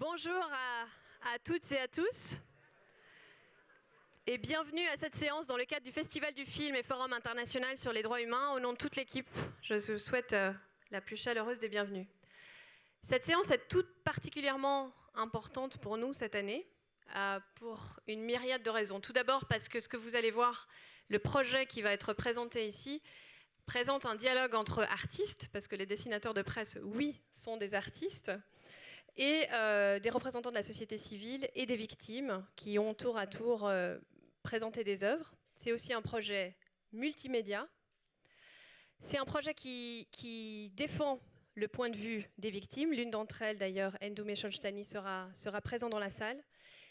Bonjour à toutes et à tous et bienvenue à cette séance dans le cadre du Festival du film et Forum international sur les droits humains. Au nom de toute l'équipe, je vous souhaite la plus chaleureuse des bienvenues. Cette séance est toute particulièrement importante pour nous cette année, pour une myriade de raisons. Tout d'abord parce que ce que vous allez voir, le projet qui va être présenté ici, présente un dialogue entre artistes, parce que les dessinateurs de presse, oui, sont des artistes, et des représentants de la société civile et des victimes qui ont tour à tour présenté des œuvres. C'est aussi un projet multimédia. C'est un projet qui défend le point de vue des victimes. L'une d'entre elles, d'ailleurs, Ndoumé Cholchtani, sera présent dans la salle.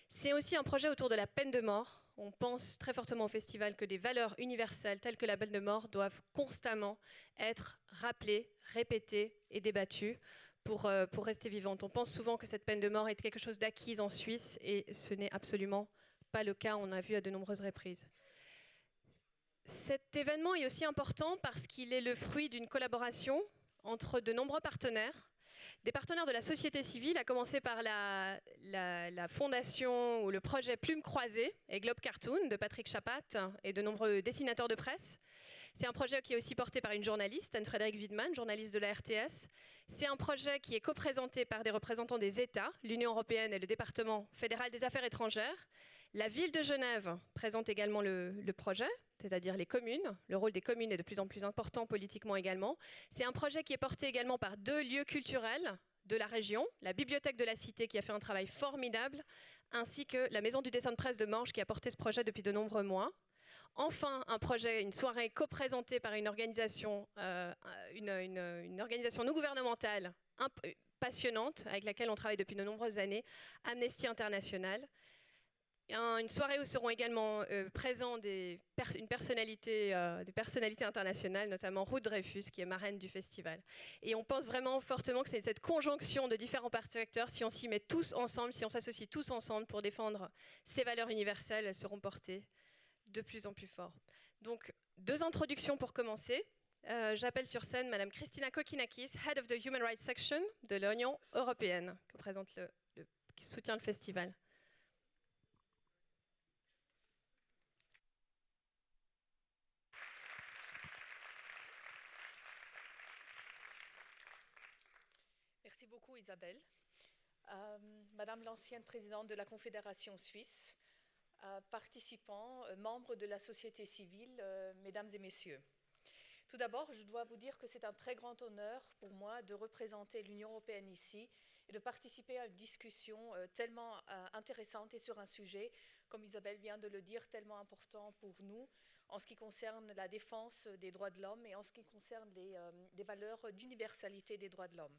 C'est aussi un projet autour de la peine de mort. On pense très fortement au festival que des valeurs universelles telles que la peine de mort doivent constamment être rappelées, répétées et débattues pour rester vivantes. On pense souvent que cette peine de mort est quelque chose d'acquis en Suisse et ce n'est absolument pas le cas, on a vu à de nombreuses reprises. Cet événement est aussi important parce qu'il est le fruit d'une collaboration entre de nombreux partenaires, des partenaires de la société civile, à commencer par la fondation ou le projet Plume Croisée et Globe Cartoon de Patrick Chapat et de nombreux dessinateurs de presse. C'est un projet qui est aussi porté par une journaliste, Anne-Frédérique Wiedmann, journaliste de la RTS. C'est un projet qui est coprésenté par des représentants des États, l'Union européenne et le département fédéral des affaires étrangères. La ville de Genève présente également le projet, c'est-à-dire les communes. Le rôle des communes est de plus en plus important politiquement également. C'est un projet qui est porté également par 2 lieux culturels de la région, la Bibliothèque de la Cité qui a fait un travail formidable, ainsi que la Maison du dessin de presse de Morges qui a porté ce projet depuis de nombreux mois. Enfin, un projet, une soirée co-présentée par une organisation non gouvernementale passionnante avec laquelle on travaille depuis de nombreuses années, Amnesty International. Une soirée où seront également présents des personnalités internationales, notamment Ruth Dreyfus, qui est marraine du festival. Et on pense vraiment fortement que c'est cette conjonction de différents acteurs, si on s'y met tous ensemble, si on s'associe tous ensemble pour défendre ces valeurs universelles, elles seront portées de plus en plus fort. Donc, 2 introductions pour commencer. J'appelle sur scène Madame Christina Kokinakis, Head of the Human Rights Section de l'Union européenne, qui soutient le festival. Merci beaucoup Isabelle. Madame l'ancienne présidente de la Confédération suisse, participants, membres de la société civile, mesdames et messieurs. Tout d'abord, je dois vous dire que c'est un très grand honneur pour moi de représenter l'Union européenne ici et de participer à une discussion tellement intéressante et sur un sujet, comme Isabelle vient de le dire, tellement important pour nous en ce qui concerne la défense des droits de l'homme et en ce qui concerne les valeurs d'universalité des droits de l'homme.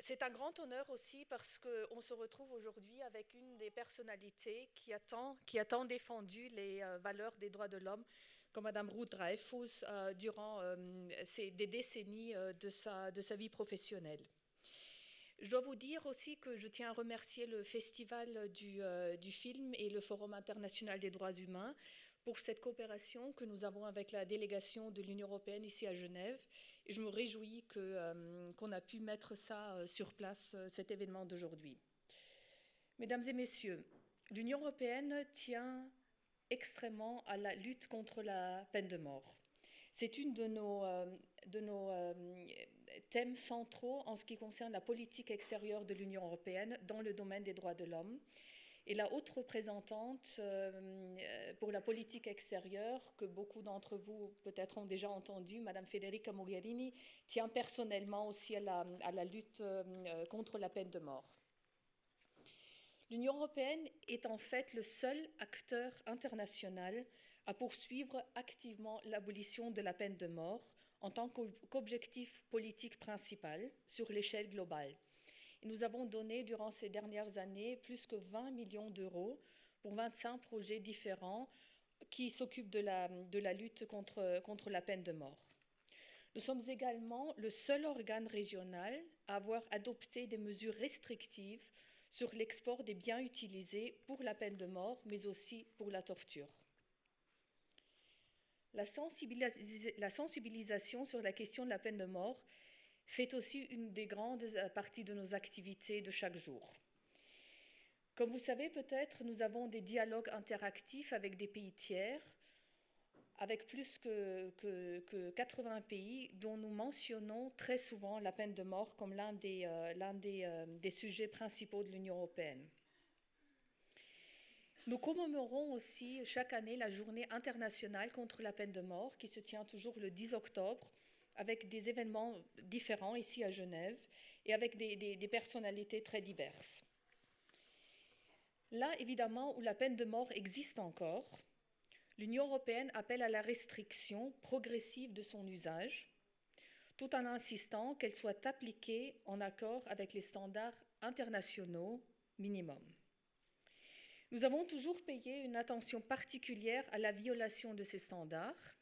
C'est un grand honneur aussi parce qu'on se retrouve aujourd'hui avec une des personnalités qui a tant défendu les valeurs des droits de l'homme, comme Madame Ruth Dreyfus, durant des décennies de sa vie professionnelle. Je dois vous dire aussi que je tiens à remercier le Festival du film et le Forum international des droits humains pour cette coopération que nous avons avec la délégation de l'Union européenne ici à Genève. Et je me réjouis qu'on a pu mettre ça sur place, cet événement d'aujourd'hui. Mesdames et messieurs, l'Union européenne tient extrêmement à la lutte contre la peine de mort. C'est une de nos thèmes centraux en ce qui concerne la politique extérieure de l'Union européenne dans le domaine des droits de l'homme. Et la haute représentante pour la politique extérieure, que beaucoup d'entre vous peut-être ont déjà entendu, Madame Federica Mogherini, tient personnellement aussi à la lutte contre la peine de mort. L'Union européenne est en fait le seul acteur international à poursuivre activement l'abolition de la peine de mort en tant qu'objectif politique principal sur l'échelle globale. Et nous avons donné durant ces dernières années plus que 20 millions d'euros pour 25 projets différents qui s'occupent de la lutte contre la peine de mort. Nous sommes également le seul organe régional à avoir adopté des mesures restrictives sur l'export des biens utilisés pour la peine de mort, mais aussi pour la torture. La sensibilisation sur la question de la peine de mort fait aussi une des grandes parties de nos activités de chaque jour. Comme vous savez peut-être, nous avons des dialogues interactifs avec des pays tiers, avec plus que 80 pays, dont nous mentionnons très souvent la peine de mort comme l'un des sujets principaux de l'Union européenne. Nous commémorons aussi chaque année la journée internationale contre la peine de mort, qui se tient toujours le 10 octobre, avec des événements différents ici à Genève et avec des personnalités très diverses. Là, évidemment, où la peine de mort existe encore, l'Union européenne appelle à la restriction progressive de son usage, tout en insistant qu'elle soit appliquée en accord avec les standards internationaux minimums. Nous avons toujours payé une attention particulière à la violation de ces standards,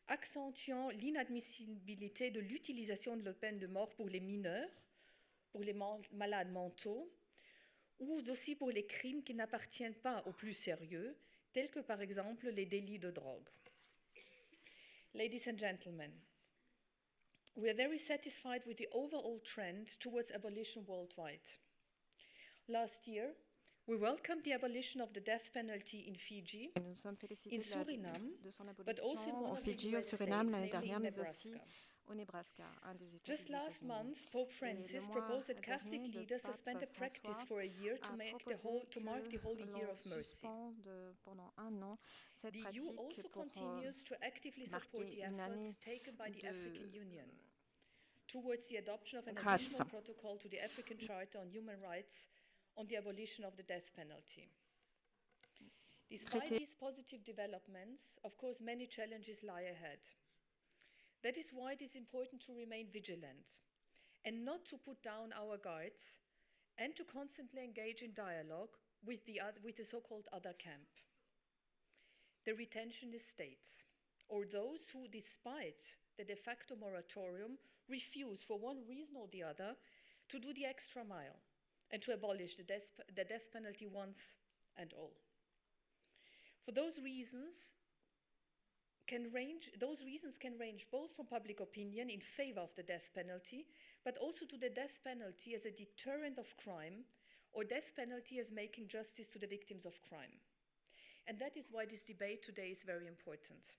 accentuant l'inadmissibilité de l'utilisation de la peine de mort pour les mineurs, pour les malades mentaux, ou aussi pour les crimes qui n'appartiennent pas aux plus sérieux, tels que par exemple les délits de drogue. Ladies and gentlemen, we are very satisfied with the overall trend towards abolition worldwide. Last year, we welcomed the abolition of the death penalty in Fiji, Nous sommes félicités in Suriname, de son but also in abolition one au of the Fidji, au US Suriname states, l'année namely dernière, in mais aussi Nebraska. au Nebraska, un des États Just des last États-Unis. month, Pope Et Francis le mois proposed that Catholic dernier, le leaders pape suspend a practice François for a year to a mark proposé the Holy Year l'on of Mercy. suspende pendant un an cette The EU pratique also pour continues to actively support marquer the une année efforts taken by the de African Union towards the adoption of an grâce. additional protocol to the African Charter on Human Rights on the abolition of the death penalty. Despite Traité. these positive developments, of course, many challenges lie ahead. That is why it is important to remain vigilant and not to put down our guards and to constantly engage in dialogue with the so-called other camp. The retentionist states, or those who, despite the de facto moratorium, refuse for one reason or the other to do the extra mile and to abolish the death penalty once and all. For those reasons can range both from public opinion in favor of the death penalty, but also to the death penalty as a deterrent of crime, or death penalty as making justice to the victims of crime. And that is why this debate today is very important.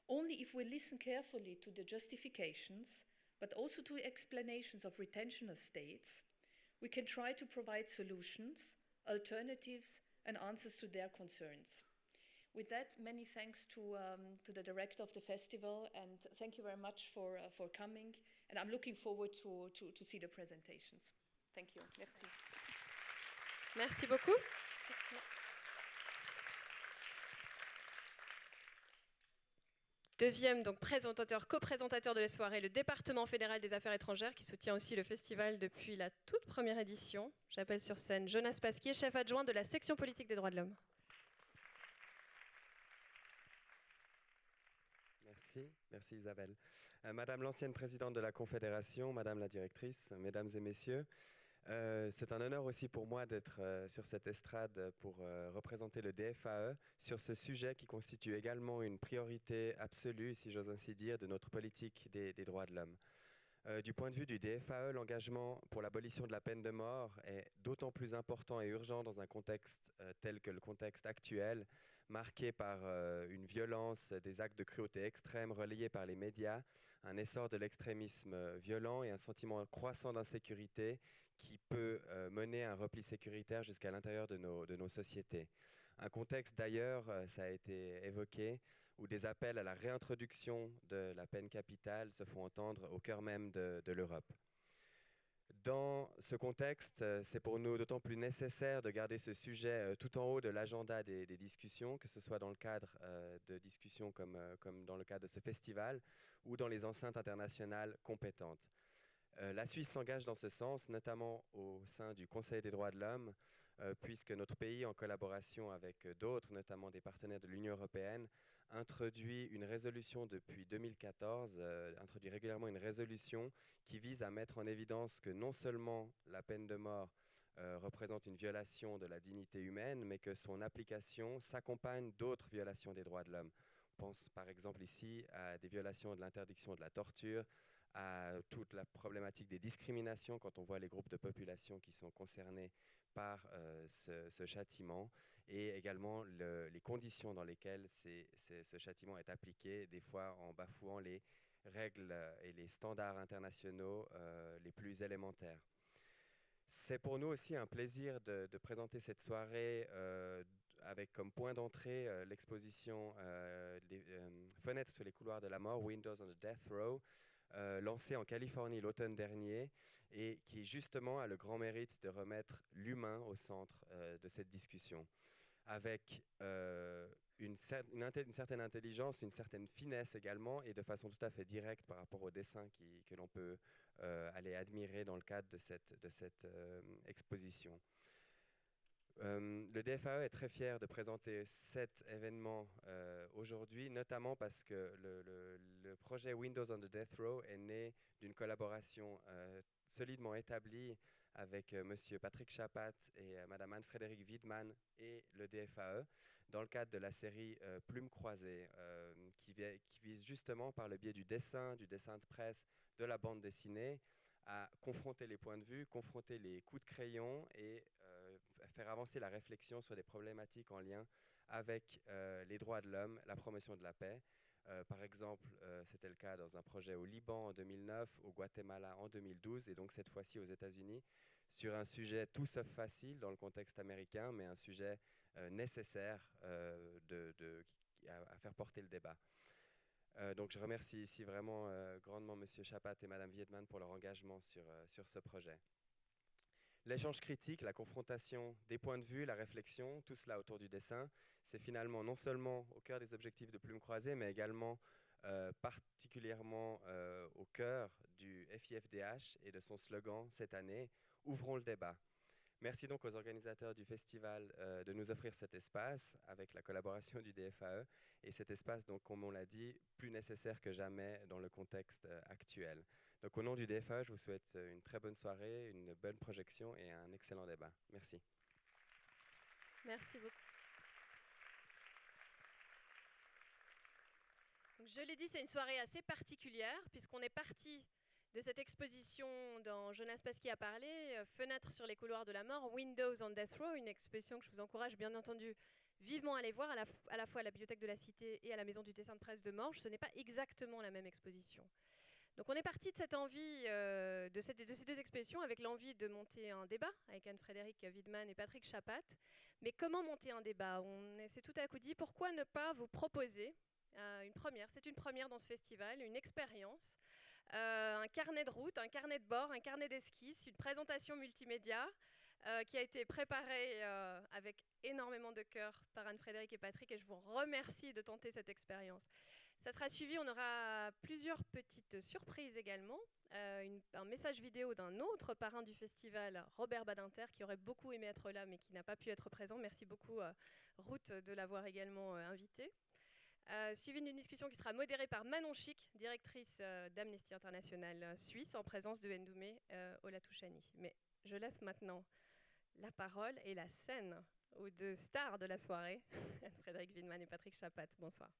Only if we listen carefully to the justifications, but also to explanations of retentionist states, we can try to provide solutions, alternatives, and answers to their concerns. With that, many thanks to the director of the festival, and thank you very much for coming. And I'm looking forward to see the presentations. Thank you. Merci. Merci beaucoup. Deuxième donc présentateur, co-présentateur de la soirée, le département fédéral des affaires étrangères qui soutient aussi le festival depuis la toute première édition. J'appelle sur scène Jonas Pasquier, chef adjoint de la section politique des droits de l'homme. Merci Isabelle. Madame l'ancienne présidente de la Confédération, Madame la directrice, Mesdames et Messieurs, c'est un honneur aussi pour moi d'être sur cette estrade pour représenter le DFAE sur ce sujet qui constitue également une priorité absolue, si j'ose ainsi dire, de notre politique des droits de l'homme. Du point de vue du DFAE, l'engagement pour l'abolition de la peine de mort est d'autant plus important et urgent dans un contexte tel que le contexte actuel, marqué par une violence, des actes de cruauté extrême relayés par les médias, un essor de l'extrémisme violent et un sentiment croissant d'insécurité qui peut mener à un repli sécuritaire jusqu'à l'intérieur de nos sociétés. Un contexte d'ailleurs, ça a été évoqué, où des appels à la réintroduction de la peine capitale se font entendre au cœur même de l'Europe. Dans ce contexte, c'est pour nous d'autant plus nécessaire de garder ce sujet tout en haut de l'agenda des discussions, que ce soit dans le cadre de discussions comme dans le cadre de ce festival ou dans les enceintes internationales compétentes. La Suisse s'engage dans ce sens, notamment au sein du Conseil des droits de l'homme, puisque notre pays, en collaboration avec d'autres, notamment des partenaires de l'Union européenne, introduit une résolution depuis 2014, introduit régulièrement une résolution qui vise à mettre en évidence que non seulement la peine de mort représente une violation de la dignité humaine, mais que son application s'accompagne d'autres violations des droits de l'homme. On pense par exemple ici à des violations de l'interdiction de la torture, à toute la problématique des discriminations quand on voit les groupes de population qui sont concernés par ce châtiment, et également les conditions dans lesquelles ce châtiment est appliqué, des fois en bafouant les règles et les standards internationaux les plus élémentaires. C'est pour nous aussi un plaisir de présenter cette soirée avec comme point d'entrée l'exposition des Fenêtres sur les couloirs de la mort, Windows on the Death Row, lancée en Californie l'automne dernier, et qui justement a le grand mérite de remettre l'humain au centre de cette discussion, avec une certaine intelligence, une certaine finesse également, et de façon tout à fait directe par rapport au dessin que l'on peut aller admirer dans le cadre de cette exposition. Le DFAE est très fier de présenter cet événement aujourd'hui, notamment parce que le projet Windows on the Death Row est né d'une collaboration solidement établie avec Monsieur Patrick Chapat et Madame Anne-Frédérique Wiedmann et le DFAE, dans le cadre de la série Plumes croisées, qui vise justement par le biais du dessin de presse, de la bande dessinée, à confronter les points de vue, confronter les coups de crayon et faire avancer la réflexion sur des problématiques en lien avec les droits de l'homme, la promotion de la paix. Par exemple, c'était le cas dans un projet au Liban en 2009, au Guatemala en 2012, et donc cette fois-ci aux États-Unis, sur un sujet tout sauf facile dans le contexte américain, mais un sujet nécessaire à faire porter le débat. Donc je remercie ici vraiment grandement Monsieur Chapat et Madame Wiedmann pour leur engagement sur ce projet. L'échange critique, la confrontation des points de vue, la réflexion, tout cela autour du dessin, c'est finalement non seulement au cœur des objectifs de Plumes croisées, mais également particulièrement au cœur du FIFDH et de son slogan cette année, « Ouvrons le débat ». Merci donc aux organisateurs du festival de nous offrir cet espace avec la collaboration du DFAE, et cet espace, donc, comme on l'a dit, plus nécessaire que jamais dans le contexte actuel. Donc au nom du DFAE, je vous souhaite une très bonne soirée, une bonne projection et un excellent débat. Merci. Merci beaucoup. Donc, je l'ai dit, c'est une soirée assez particulière puisqu'on est parti de cette exposition dont Jonas Pasquier a parlé, Fenêtres sur les couloirs de la mort, Windows on Death Row, une exposition que je vous encourage bien entendu vivement à aller voir à la fois à la Bibliothèque de la Cité et à la Maison du dessin de presse de Morges. Ce n'est pas exactement la même exposition. Donc on est parti de cette envie, de ces deux expositions, avec l'envie de monter un débat avec Anne-Frédérique Wiedmann et Patrick Chapat. Mais comment monter un débat? On s'est tout à coup dit, pourquoi ne pas vous proposer une première? C'est une première dans ce festival, une expérience. Un carnet de route, un carnet de bord, un carnet d'esquisse, une présentation multimédia qui a été préparée avec énormément de cœur par Anne-Frédérique et Patrick, et je vous remercie de tenter cette expérience. Ça sera suivi, on aura plusieurs petites surprises également, un message vidéo d'un autre parrain du festival, Robert Badinter, qui aurait beaucoup aimé être là mais qui n'a pas pu être présent. Merci beaucoup Ruth de l'avoir également invité. Suivi d'une discussion qui sera modérée par Manon Chic, directrice d'Amnesty International Suisse, en présence de Ndoumé Olatouchani. Mais je laisse maintenant la parole et la scène aux deux stars de la soirée, Frédéric Wiedmann et Patrick Chapat. Bonsoir.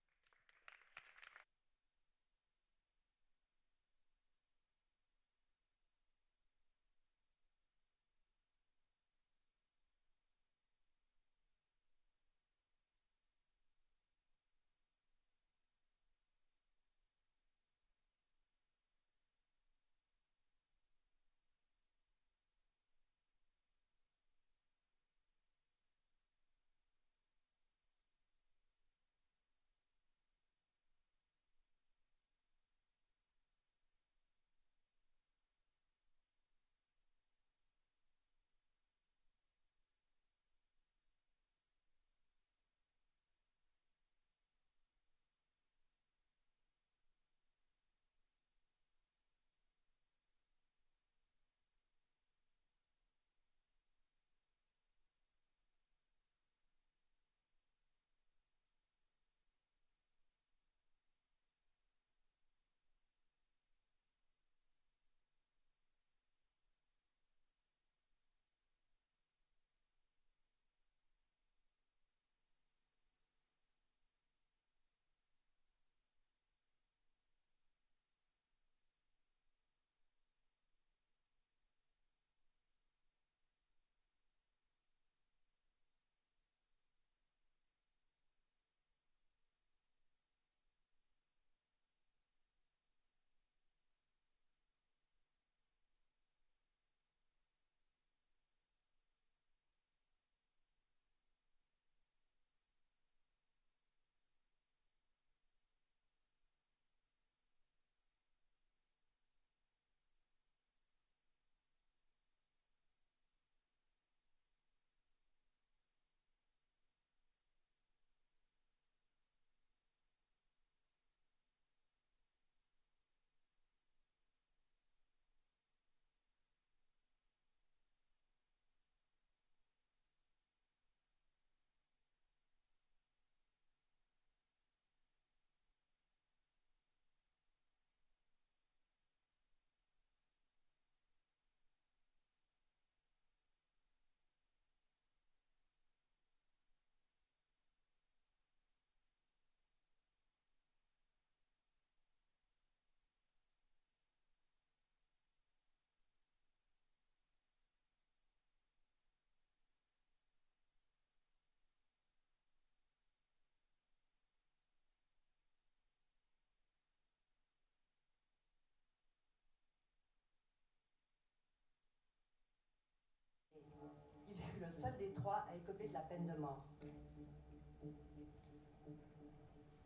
le seul des trois à écoper de la peine de mort.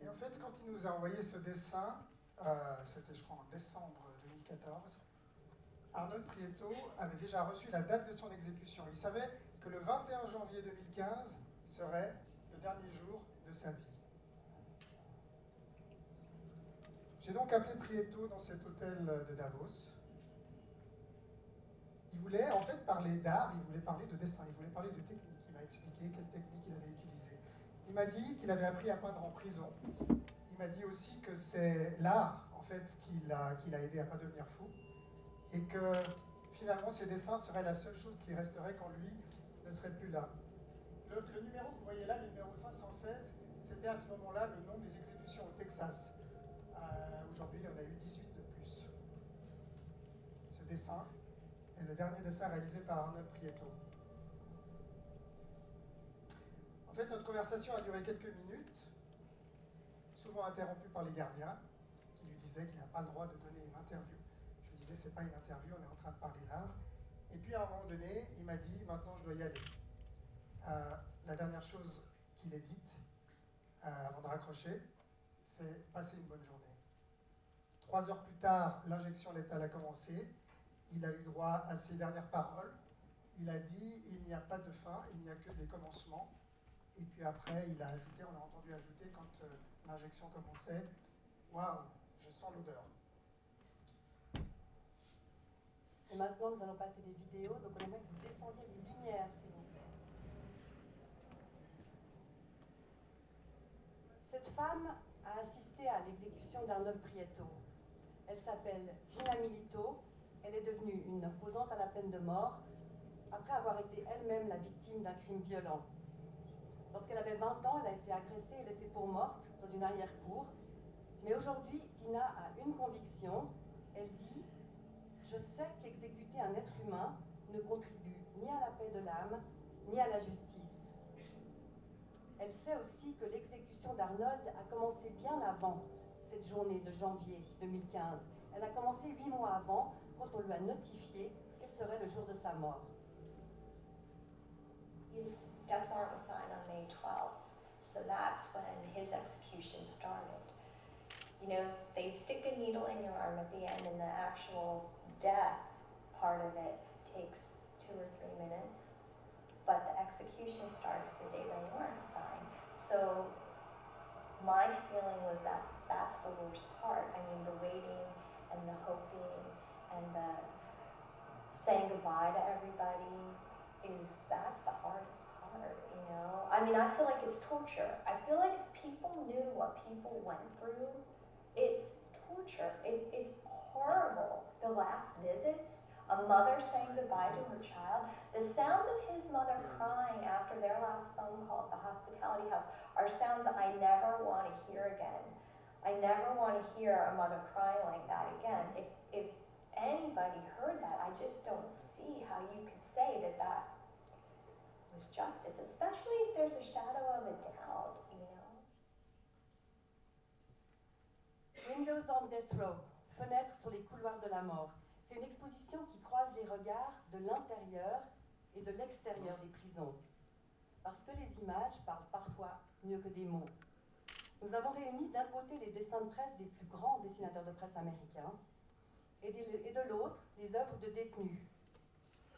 Et en fait, quand il nous a envoyé ce dessin, c'était je crois en décembre 2014, Arnold Prieto avait déjà reçu la date de son exécution. Il savait que le 21 janvier 2015 serait le dernier jour de sa vie. J'ai donc appelé Prieto dans cet hôtel de Davos. Il voulait en fait parler d'art, il voulait parler de dessin, il voulait parler de technique. Il m'a expliqué quelle technique il avait utilisée. Il m'a dit qu'il avait appris à peindre en prison. Il m'a dit aussi que c'est l'art en fait qui l'a aidé à ne pas devenir fou. Et que finalement ses dessins seraient la seule chose qui resterait quand lui ne serait plus là. Le numéro que vous voyez là, le numéro 516, c'était à ce moment-là le nombre des exécutions au Texas. Aujourd'hui, il y en a eu 18 de plus. Ce dessin est le dernier dessin réalisé par Arnold Prieto. En fait, notre conversation a duré quelques minutes, souvent interrompue par les gardiens, qui lui disaient qu'il n'a pas le droit de donner une interview. Je lui disais, c'est pas une interview, on est en train de parler d'art. Et puis à un moment donné, il m'a dit, maintenant je dois y aller. La dernière chose qu'il ait dite, avant de raccrocher, c'est passer une bonne journée. 3 heures plus tard, l'injection létale a commencé. Il a eu droit à ses dernières paroles. Il a dit, il n'y a pas de fin, il n'y a que des commencements. Et puis après, il a ajouté, on a entendu ajouter quand l'injection commençait, waouh, je sens l'odeur. Et maintenant, nous allons passer des vidéos, donc on aimerait que vous descendiez les lumières, s'il vous plaît. Cette femme a assisté à l'exécution d'Arnold Prieto. Elle s'appelle Gina Milito. Elle est devenue une opposante à la peine de mort après avoir été elle-même la victime d'un crime violent. Lorsqu'elle avait 20 ans, elle a été agressée et laissée pour morte dans une arrière-cour. Mais aujourd'hui, Tina a une conviction. Elle dit « Je sais qu'exécuter un être humain ne contribue ni à la paix de l'âme, ni à la justice. » Elle sait aussi que l'exécution d'Arnold a commencé bien avant cette journée de janvier 2015. Elle a commencé 8 mois avant, quand on lui a notifié quel serait le jour de sa mort. His death warrant was signed on May 12th, so that's when his execution started. You know, they stick a needle in your arm at the end, and the actual death part of it takes 2 or 3 minutes, but the execution starts the day the warrant's signed. So my feeling was that that's the worst part. I mean, the waiting and the hoping and the saying goodbye to everybody, that's the hardest part, you know? I mean, I feel like it's torture. I feel like if people knew what people went through, it's torture. It's horrible. The last visits, a mother saying goodbye to her child, the sounds of his mother crying after their last phone call at the hospitality house are sounds I never want to hear again. I never want to hear a mother crying like that again. If anybody heard that, I just don't see how you could say that that was justice, especially if there's a shadow of a doubt, you know. Windows on Death Row, fenêtre sur les couloirs de la mort. C'est une exposition qui croise les regards de l'intérieur et de l'extérieur des prisons. Parce que les images parlent parfois mieux que des mots. Nous avons réuni d'un côté les dessins de presse des plus grands dessinateurs de presse américains et de l'autre les œuvres de détenus.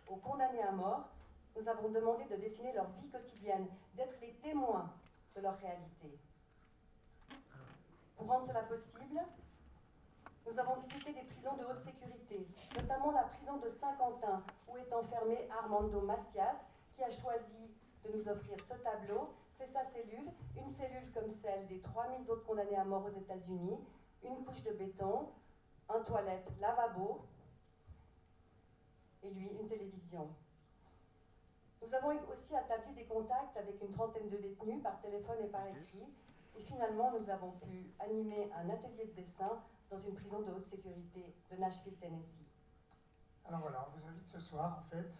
Aux condamnés à mort, nous avons demandé de dessiner leur vie quotidienne, d'être les témoins de leur réalité. Pour rendre cela possible, nous avons visité des prisons de haute sécurité, notamment la prison de Saint-Quentin, où est enfermé Armando Macias, qui a choisi de nous offrir ce tableau. C'est sa cellule, une cellule comme celle des 3000 autres condamnés à mort aux États-Unis, une couche de béton, un toilette, lavabo, et lui, une télévision. Nous avons aussi établi des contacts avec une trentaine de détenus par téléphone et par écrit, et finalement, nous avons pu animer un atelier de dessin dans une prison de haute sécurité de Nashville, Tennessee. Alors voilà, on vous invite ce soir, en fait,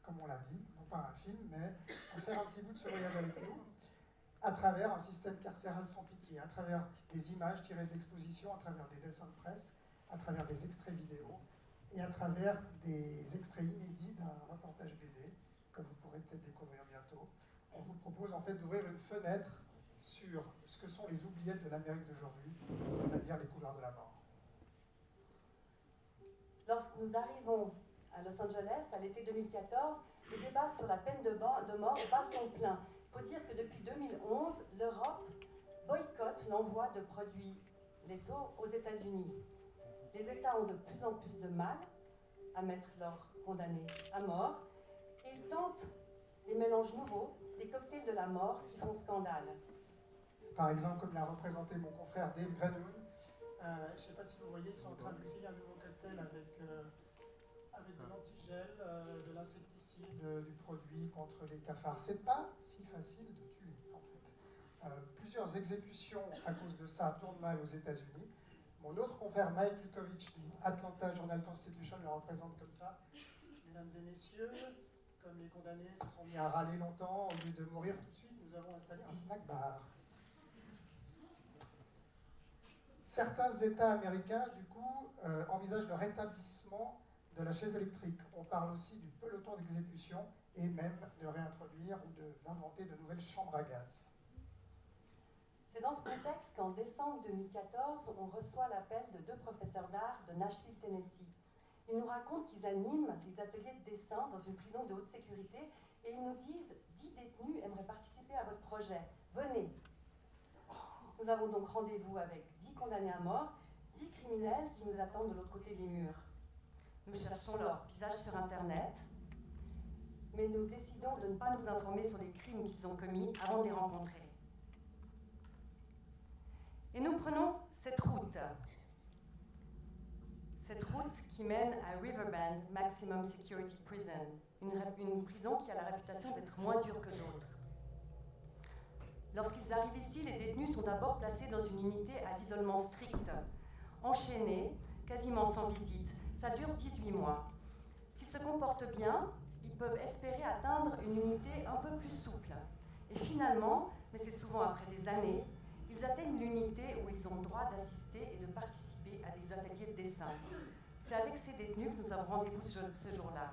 comme on l'a dit, non pas un film, mais à faire un petit bout de ce voyage avec nous, à travers un système carcéral sans pitié, à travers des images tirées de l'exposition, à travers des dessins de presse, à travers des extraits vidéo, et à travers des extraits inédits d'un reportage BD, que vous pourrez peut-être découvrir bientôt. On vous propose en fait d'ouvrir une fenêtre sur ce que sont les oubliettes de l'Amérique d'aujourd'hui, c'est-à-dire les couloirs de la mort. Lorsque nous arrivons à Los Angeles, à l'été 2014, les débats sur la peine de mort bat son plein. Il faut dire que depuis 2011, l'Europe boycotte l'envoi de produits létaux aux États-Unis. Les États ont de plus en plus de mal à mettre leurs condamnés à mort et ils tentent des mélanges nouveaux, des cocktails de la mort qui font scandale. Par exemple, comme l'a représenté mon confrère Dave Granwood, je ne sais pas si vous voyez, ils sont en train d'essayer un nouveau cocktail avec de l'antigel, de l'insecticide, du produit contre les cafards. C'est pas si facile de tuer, en fait. Plusieurs exécutions à cause de ça tournent mal aux États-Unis. Mon autre confrère Mike Lukovich du Atlanta Journal-Constitution le représente comme ça. Mesdames et messieurs, comme les condamnés se sont mis à râler longtemps, au lieu de mourir tout de suite, nous avons installé un snack bar. Certains États américains, du coup, envisagent le rétablissement de la chaise électrique. On parle aussi du peloton d'exécution et même de réintroduire ou d'inventer de nouvelles chambres à gaz. C'est dans ce contexte qu'en décembre 2014, on reçoit l'appel de 2 professeurs d'art de Nashville, Tennessee. Ils nous racontent qu'ils animent des ateliers de dessin dans une prison de haute sécurité et ils nous disent « 10 détenus aimeraient participer à votre projet. Venez !» Nous avons donc rendez-vous avec 10 condamnés à mort, 10 criminels qui nous attendent de l'autre côté des murs. Nous cherchons leur visage sur Internet, mais nous décidons de ne pas nous informer sur les crimes qu'ils ont commis avant de les rencontrer. Et nous prenons cette route qui mène à Riverbend Maximum Security Prison, une prison qui a la réputation d'être moins dure que d'autres. Lorsqu'ils arrivent ici, les détenus sont d'abord placés dans une unité à l'isolement strict, enchaînés, quasiment sans visite. Ça dure 18 mois. S'ils se comportent bien, ils peuvent espérer atteindre une unité un peu plus souple. Et finalement, mais c'est souvent après des années, ils atteignent l'unité où ils ont le droit d'assister et de participer à des ateliers de dessin. C'est avec ces détenus que nous avons rendez-vous ce jour-là.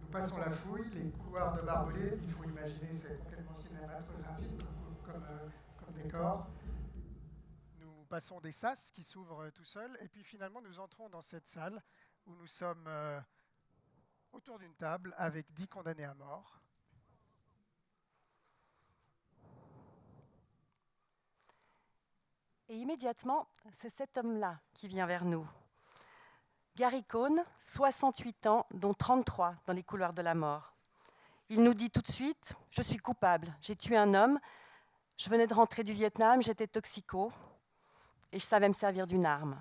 Nous passons la fouille, les couloirs de barbelés, il faut imaginer, c'est complètement cinématographique comme décor. Nous passons des sas qui s'ouvrent tout seuls, et puis finalement nous entrons dans cette salle où nous sommes autour d'une table avec 10 condamnés à mort. Et immédiatement, c'est cet homme-là qui vient vers nous. Gary Cohn, 68 ans, dont 33 dans les couloirs de la mort. Il nous dit tout de suite « Je suis coupable, j'ai tué un homme, je venais de rentrer du Vietnam, j'étais toxico et je savais me servir d'une arme. »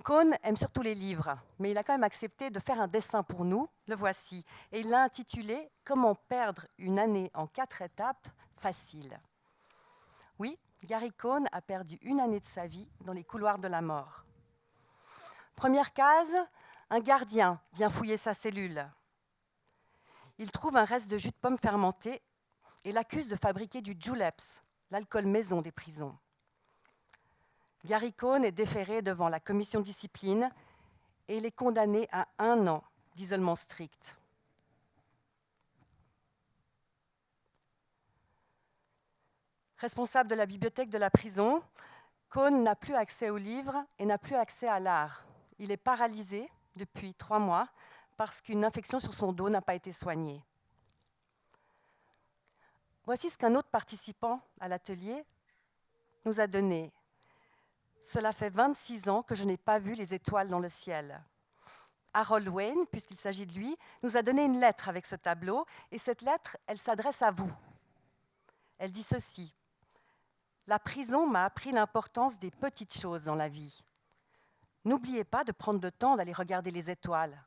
Cohn aime surtout les livres, mais il a quand même accepté de faire un dessin pour nous, le voici, et il l'a intitulé « Comment perdre une année en 4 étapes facile ». Oui, Gary Cohn a perdu une année de sa vie dans les couloirs de la mort. Première case, un gardien vient fouiller sa cellule. Il trouve un reste de jus de pomme fermenté et l'accuse de fabriquer du Juleps, l'alcool maison des prisons. Gary Cohn est déféré devant la commission de discipline et il est condamné à 1 an d'isolement strict. Responsable de la bibliothèque de la prison, Cohn n'a plus accès aux livres et n'a plus accès à l'art. Il est paralysé depuis 3 mois parce qu'une infection sur son dos n'a pas été soignée. Voici ce qu'un autre participant à l'atelier nous a donné. Cela fait 26 ans que je n'ai pas vu les étoiles dans le ciel. Harold Wayne, puisqu'il s'agit de lui, nous a donné une lettre avec ce tableau, et cette lettre, elle s'adresse à vous. Elle dit ceci. La prison m'a appris l'importance des petites choses dans la vie. N'oubliez pas de prendre le temps d'aller regarder les étoiles.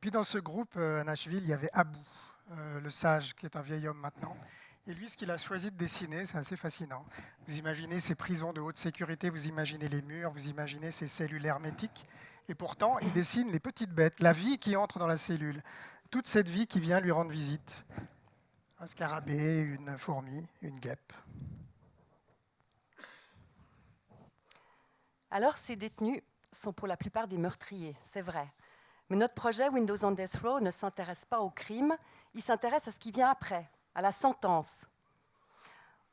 Puis dans ce groupe à Nashville, il y avait Abou, le sage, qui est un vieil homme maintenant. Et lui, ce qu'il a choisi de dessiner, c'est assez fascinant. Vous imaginez ces prisons de haute sécurité, vous imaginez les murs, vous imaginez ces cellules hermétiques. Et pourtant, il dessine les petites bêtes, la vie qui entre dans la cellule, toute cette vie qui vient lui rendre visite. Un scarabée, une fourmi, une guêpe. Alors, ces détenus sont pour la plupart des meurtriers, c'est vrai. Mais notre projet Windows on Death Row ne s'intéresse pas au crime, il s'intéresse à ce qui vient après, à la sentence,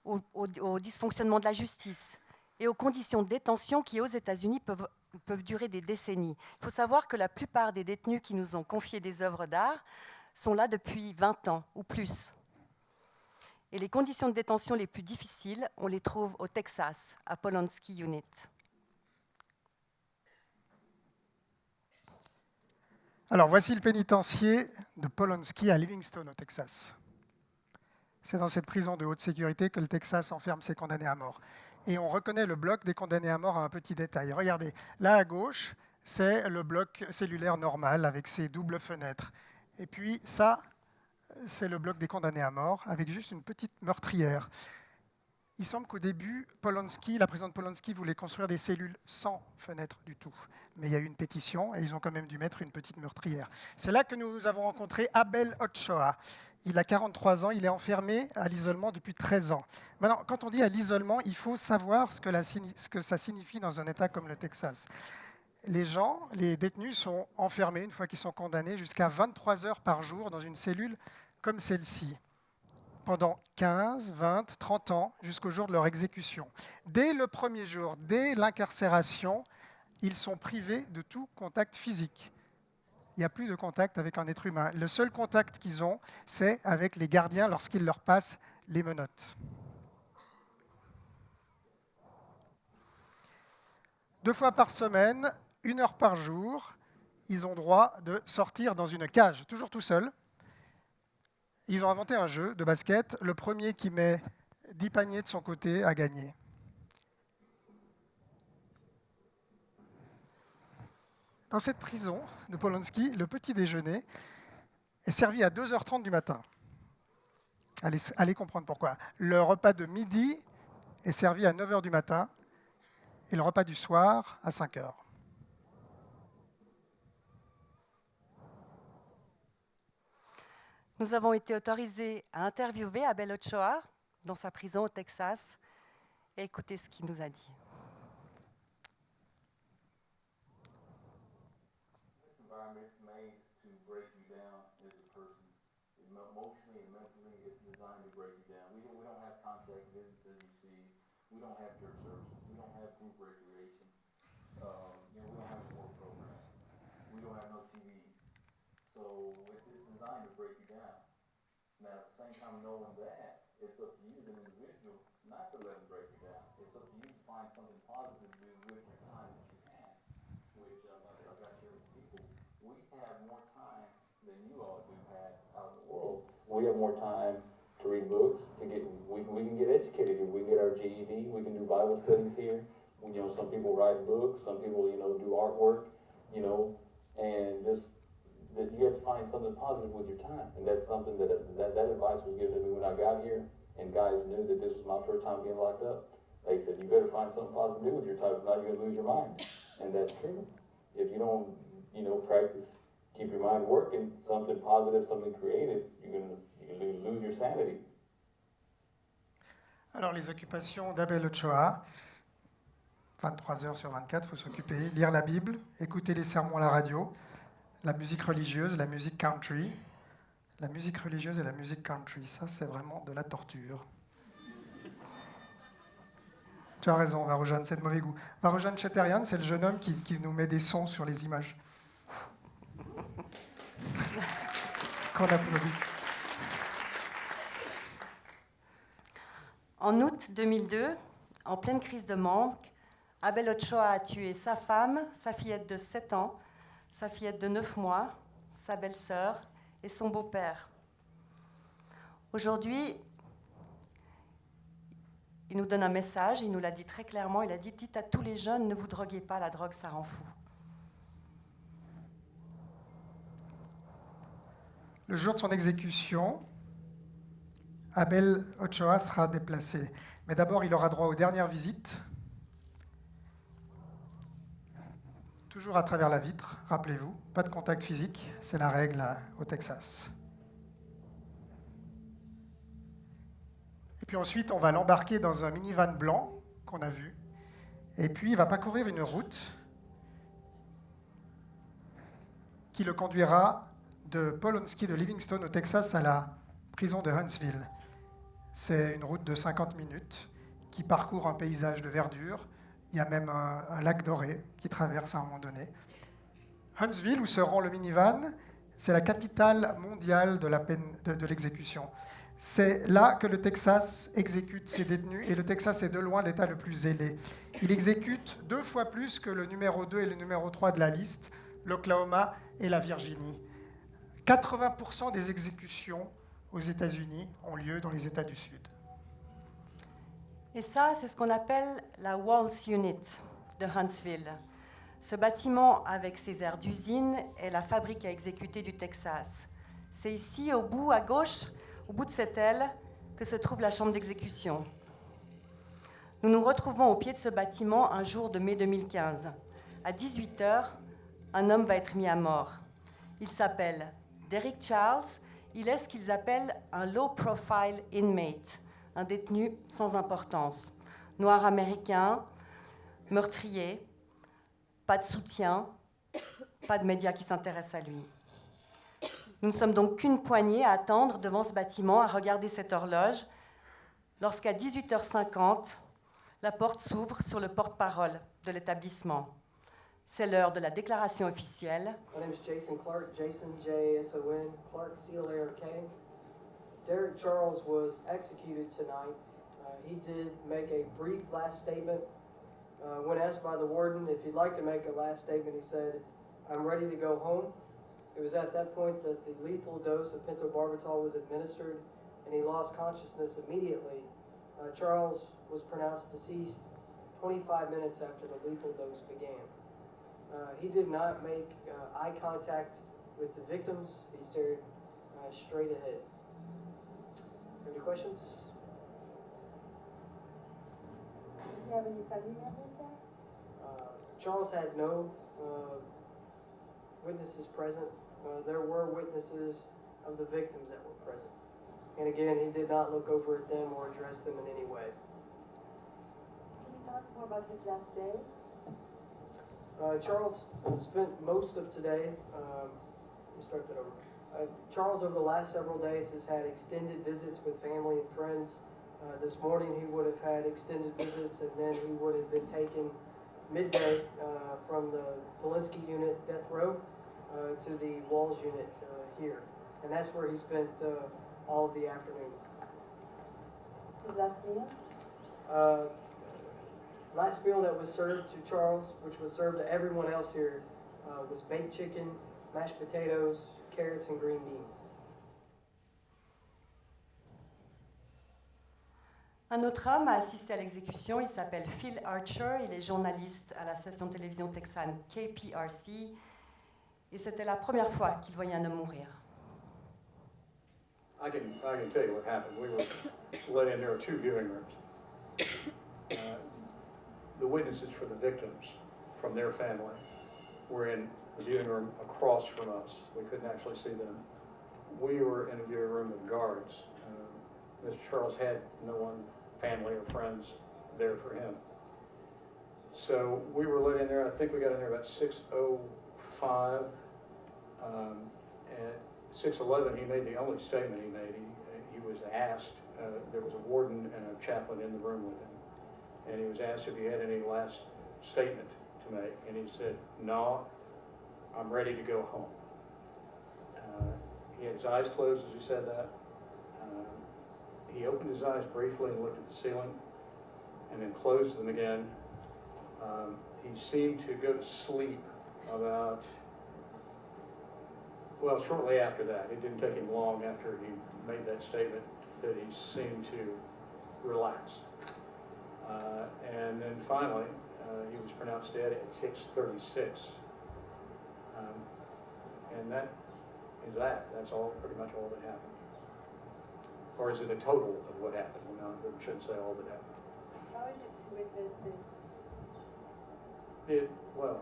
au dysfonctionnement de la justice et aux conditions de détention qui, aux États-Unis, peuvent durer des décennies. Il faut savoir que la plupart des détenus qui nous ont confié des œuvres d'art sont là depuis 20 ans ou plus. Et les conditions de détention les plus difficiles, on les trouve au Texas, à Polonsky Unit. Alors, voici le pénitencier de Polonsky à Livingstone, au Texas. C'est dans cette prison de haute sécurité que le Texas enferme ses condamnés à mort. Et on reconnaît le bloc des condamnés à mort à un petit détail. Regardez, là à gauche, c'est le bloc cellulaire normal avec ses doubles fenêtres. Et puis ça, c'est le bloc des condamnés à mort avec juste une petite meurtrière. Il semble qu'au début, la prison de Polonsky voulait construire des cellules sans fenêtres du tout. Mais il y a eu une pétition et ils ont quand même dû mettre une petite meurtrière. C'est là que nous avons rencontré Abel Ochoa. Il a 43 ans, il est enfermé à l'isolement depuis 13 ans. Maintenant, quand on dit à l'isolement, il faut savoir ce que ça signifie dans un État comme le Texas. Les détenus sont enfermés, une fois qu'ils sont condamnés, jusqu'à 23 heures par jour dans une cellule comme celle-ci, pendant 15, 20, 30 ans, jusqu'au jour de leur exécution. Dès le premier jour, dès l'incarcération, ils sont privés de tout contact physique. Il n'y a plus de contact avec un être humain. Le seul contact qu'ils ont, c'est avec les gardiens lorsqu'ils leur passent les menottes. 2 fois par semaine, 1 heure par jour, ils ont droit de sortir dans une cage, toujours tout seuls. Ils ont inventé un jeu de basket. Le premier qui met 10 paniers de son côté a gagné. Dans cette prison de Polonsky, le petit déjeuner est servi à 2h30 du matin. Allez comprendre pourquoi. Le repas de midi est servi à 9h du matin et le repas du soir à 5h. Nous avons été autorisés à interviewer Abel Ochoa dans sa prison au Texas et écoutez ce qu'il nous a dit. This environment's made to break you down as a person. Emotionally and mentally, it's designed to break you down. We don't have contact visits as you see. We don't have church services. We don't have group recreation. We don't have a sport program. We don't have no TVs. So it's designed to break you down. Now, at the same time, knowing that, it's up to you as an individual not to let them break you down. It's up to you to find something positive to do with your time that you have, which I've got to share with people. We have more time than you all do have out in the world. We have more time to read books, we can get educated here. We get our GED, we can do Bible studies here. Some people write books, some people, do artwork, and just that you have to find something positive with your time. And that's something that advice was given to me when I got here, and guys knew that this was my first time being locked up. They said, you better find something positive to do with your time, if not you're going to lose your mind. And that's true. If you don't, practice, keep your mind working, something positive, something creative, you can lose your sanity. Alors, les occupations d'Abel Ochoa, 23 heures sur 24, il faut s'occuper, lire la Bible, écouter les sermons à la radio, la musique religieuse, la musique country. La musique religieuse et la musique country, ça, c'est vraiment de la torture. Tu as raison, Varojan, c'est de mauvais goût. Varojan Chetarian, c'est le jeune homme qui nous met des sons sur les images. Qu'on applaudit. En août 2002, en pleine crise de manque, Abel Ochoa a tué sa femme, sa fillette de 7 ans, sa fillette de 9 mois, sa belle-sœur et son beau-père. Aujourd'hui, il nous donne un message, il nous l'a dit très clairement, il a dit « Dites à tous les jeunes, ne vous droguez pas, la drogue, ça rend fou ». Le jour de son exécution, Abel Ochoa sera déplacé. Mais d'abord, il aura droit aux dernières visites. Toujours à travers la vitre, rappelez-vous, pas de contact physique, c'est la règle au Texas. Et puis ensuite, on va l'embarquer dans un minivan blanc qu'on a vu. Et puis, il va parcourir une route qui le conduira de Polonsky de Livingston au Texas à la prison de Huntsville. C'est une route de 50 minutes qui parcourt un paysage de verdure. Il y a même un lac doré qui traverse à un moment donné. Huntsville, où se rend le minivan, c'est la capitale mondiale de la peine de l'exécution. C'est là que le Texas exécute ses détenus, et le Texas est de loin l'État le plus zélé. Il exécute 2 fois plus que le numéro 2 et le numéro 3 de la liste, l'Oklahoma et la Virginie. 80% des exécutions aux États-Unis ont lieu dans les États du Sud. Et ça, c'est ce qu'on appelle la Walls Unit de Huntsville. Ce bâtiment, avec ses aires d'usine, est la fabrique à exécuter du Texas. C'est ici, au bout, à gauche, au bout de cette aile, que se trouve la chambre d'exécution. Nous nous retrouvons au pied de ce bâtiment un jour de mai 2015. À 18h, un homme va être mis à mort. Il s'appelle Derrick Charles. Il est ce qu'ils appellent un low-profile inmate, un détenu sans importance. Noir américain, meurtrier, pas de soutien, pas de médias qui s'intéressent à lui. Nous ne sommes donc qu'une poignée à attendre devant ce bâtiment, à regarder cette horloge, lorsqu'à 18h50, la porte s'ouvre sur le porte-parole de l'établissement. C'est l'heure de la déclaration officielle. My name is Jason Clark, Jason J-S-O-N, Clark C-L-A-R-K. Derrick Charles was executed tonight. He did make a brief last statement. When asked by the warden if he'd like to make a last statement, he said, "I'm ready to go home." It was at that point that the lethal dose of pentobarbital was administered, and he lost consciousness immediately. Charles was pronounced deceased 25 minutes after the lethal dose began. He did not make eye contact with the victims. He stared straight ahead. Any questions? Did you have any family members there? Charles had no witnesses present. There were witnesses of the victims that were present. And again, he did not look over at them or address them in any way. Can you tell us more about his last day? Charles spent most of today, let me start that over. Charles, over the last several days, has had extended visits with family and friends. This morning he would have had extended visits, and then he would have been taken midday from the Polinsky unit, death row, to the Walls unit here. And that's where he spent all of the afternoon. His last meal? Last meal that was served to Charles, which was served to everyone else here, was baked chicken, mashed potatoes, carrots, and green beans. Un autre homme a assisté à l'exécution, il s'appelle Phil Archer, il est journaliste à la station de télévision texane KPRC, et c'était la première fois qu'il voyait un homme mourir. I can tell you what happened. We were let in. There were 2 viewing rooms. The witnesses for the victims from their family were in the viewing room across from us. We couldn't actually see them. We were in a viewing room with guards. Mr. Charles had no one, family or friends, there for him. So we were let in there. I think we got in there about 6:05. At 6:11, he made the only statement he made. He was asked, there was a warden and a chaplain in the room with him, and he was asked if he had any last statement to make, and he said, "No, I'm ready to go home." He had his eyes closed as he said that. He opened his eyes briefly and looked at the ceiling, and then closed them again. He seemed to go to sleep about, well, shortly after that. It didn't take him long after he made that statement that he seemed to relax. And then finally, he was pronounced dead at 6:36. And that is that. That's all, pretty much all that happened. Or is it a total of what happened? No, we shouldn't say all that happened. How is it to witness this? Well,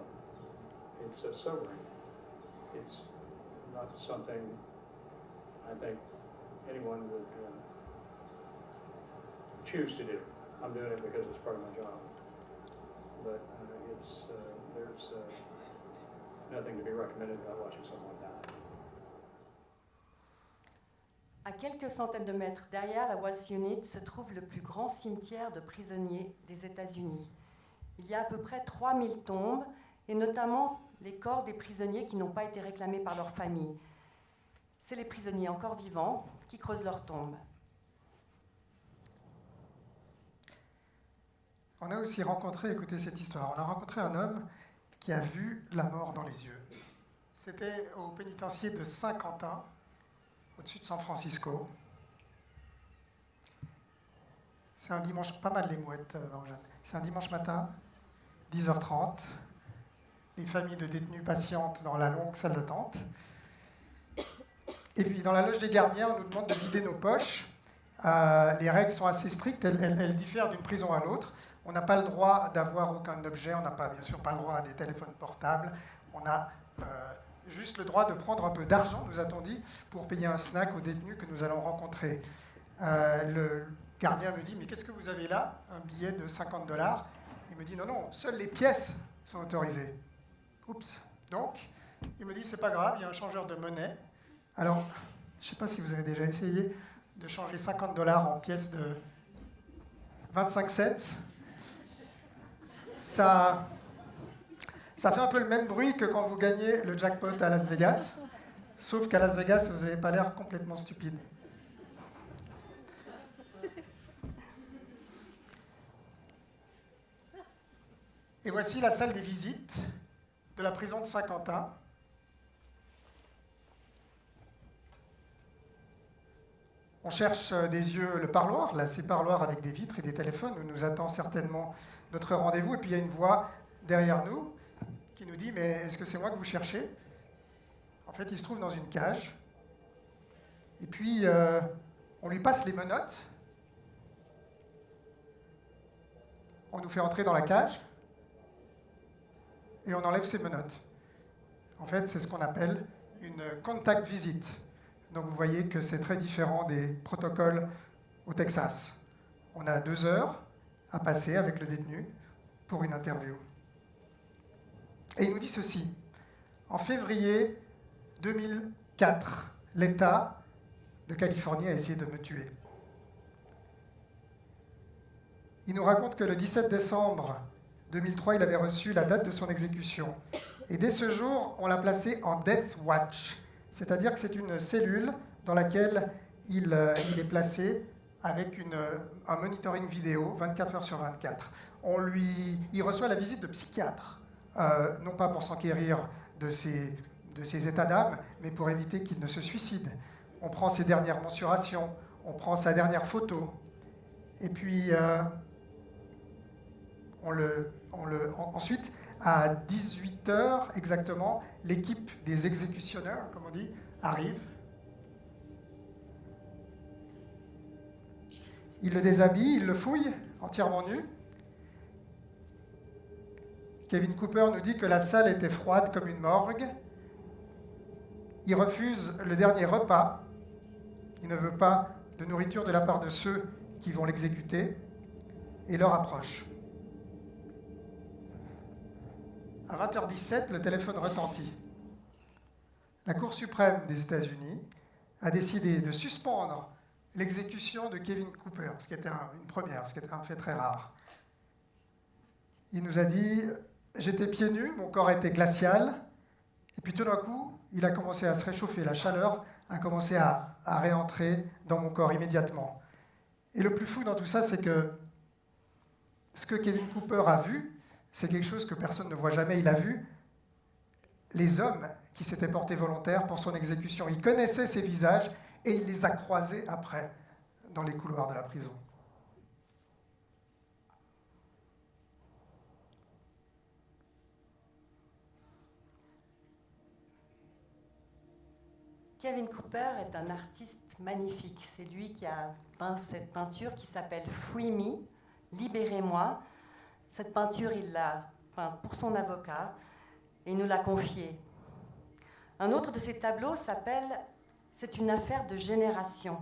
it's sobering. It's not something I think anyone would choose to do. I'm doing it because it's part of my job. But there's nothing to be recommended about watching someone die. À quelques centaines de mètres derrière la Waltz Unit se trouve le plus grand cimetière de prisonniers des États-Unis. Il y a à peu près 3000 tombes, et notamment les corps des prisonniers qui n'ont pas été réclamés par leur famille. C'est les prisonniers encore vivants qui creusent leurs tombes. On a aussi rencontré, écoutez cette histoire, on a rencontré un homme qui a vu la mort dans les yeux. C'était au pénitencier de Saint-Quentin, au-dessus de San Francisco. C'est un dimanche, pas mal les mouettes, Jeanne. C'est un dimanche matin, 10h30. Les familles de détenus patientent dans la longue salle d'attente. Et puis dans la loge des gardiens, on nous demande de vider nos poches. Les règles sont assez strictes, elles diffèrent d'une prison à l'autre. On n'a pas le droit d'avoir aucun objet, on n'a pas, bien sûr pas le droit à des téléphones portables. On a juste le droit de prendre un peu d'argent, nous a-t-on dit, pour payer un snack aux détenus que nous allons rencontrer. Le gardien me dit, mais qu'est-ce que vous avez là? Un billet de $50. Il me dit, non, non, seules les pièces sont autorisées. Oups. Donc, il me dit, c'est pas grave, il y a un changeur de monnaie. Alors, je ne sais pas si vous avez déjà essayé de changer $50 en pièces de 25 cents. Ça fait un peu le même bruit que quand vous gagnez le jackpot à Las Vegas, sauf qu'à Las Vegas, vous n'avez pas l'air complètement stupide. Et voici la salle des visites de la prison de Saint-Quentin. On cherche des yeux le parloir, là c'est parloir avec des vitres et des téléphones où nous attend certainement notre rendez-vous. Et puis il y a une voix derrière nous qui nous dit « Mais est-ce que c'est moi que vous cherchez ?» En fait, il se trouve dans une cage. Et puis, on lui passe les menottes. On nous fait entrer dans la cage. Et on enlève ses menottes. En fait, c'est ce qu'on appelle une contact visit. Donc vous voyez que c'est très différent des protocoles au Texas. On a 2 heures à passer avec le détenu pour une interview. Et il nous dit ceci. En février 2004, l'État de Californie a essayé de me tuer. Il nous raconte que le 17 décembre 2003, il avait reçu la date de son exécution. Et dès ce jour, on l'a placé en Death Watch. C'est-à-dire que c'est une cellule dans laquelle il est placé avec un monitoring vidéo 24 heures sur 24. Il reçoit la visite de psychiatres, non pas pour s'enquérir de ses états d'âme, mais pour éviter qu'il ne se suicide. On prend ses dernières mensurations, on prend sa dernière photo, et puis ensuite, à 18h exactement, l'équipe des exécutionneurs, comme on dit, arrive. Il le déshabille, il le fouille, entièrement nu. Kevin Cooper nous dit que la salle était froide comme une morgue. Il refuse le dernier repas. Il ne veut pas de nourriture de la part de ceux qui vont l'exécuter. Et l'heure approche. À 20h17, le téléphone retentit. La Cour suprême des États-Unis a décidé de suspendre l'exécution de Kevin Cooper, ce qui était une première, ce qui était un fait très rare. Il nous a dit « J'étais pieds nus, mon corps était glacial, et puis tout d'un coup, il a commencé à se réchauffer, la chaleur a commencé à réentrer dans mon corps immédiatement. » Et le plus fou dans tout ça, c'est que ce que Kevin Cooper a vu, c'est quelque chose que personne ne voit jamais. Il a vu les hommes qui s'étaient portés volontaires pour son exécution. Il connaissait ces visages et il les a croisés après dans les couloirs de la prison. Kevin Cooper est un artiste magnifique. C'est lui qui a peint cette peinture qui s'appelle Free Me, Libérez-moi. Cette peinture, il l'a peinte pour son avocat et il nous l'a confiée. Un autre de ses tableaux s'appelle C'est une affaire de génération.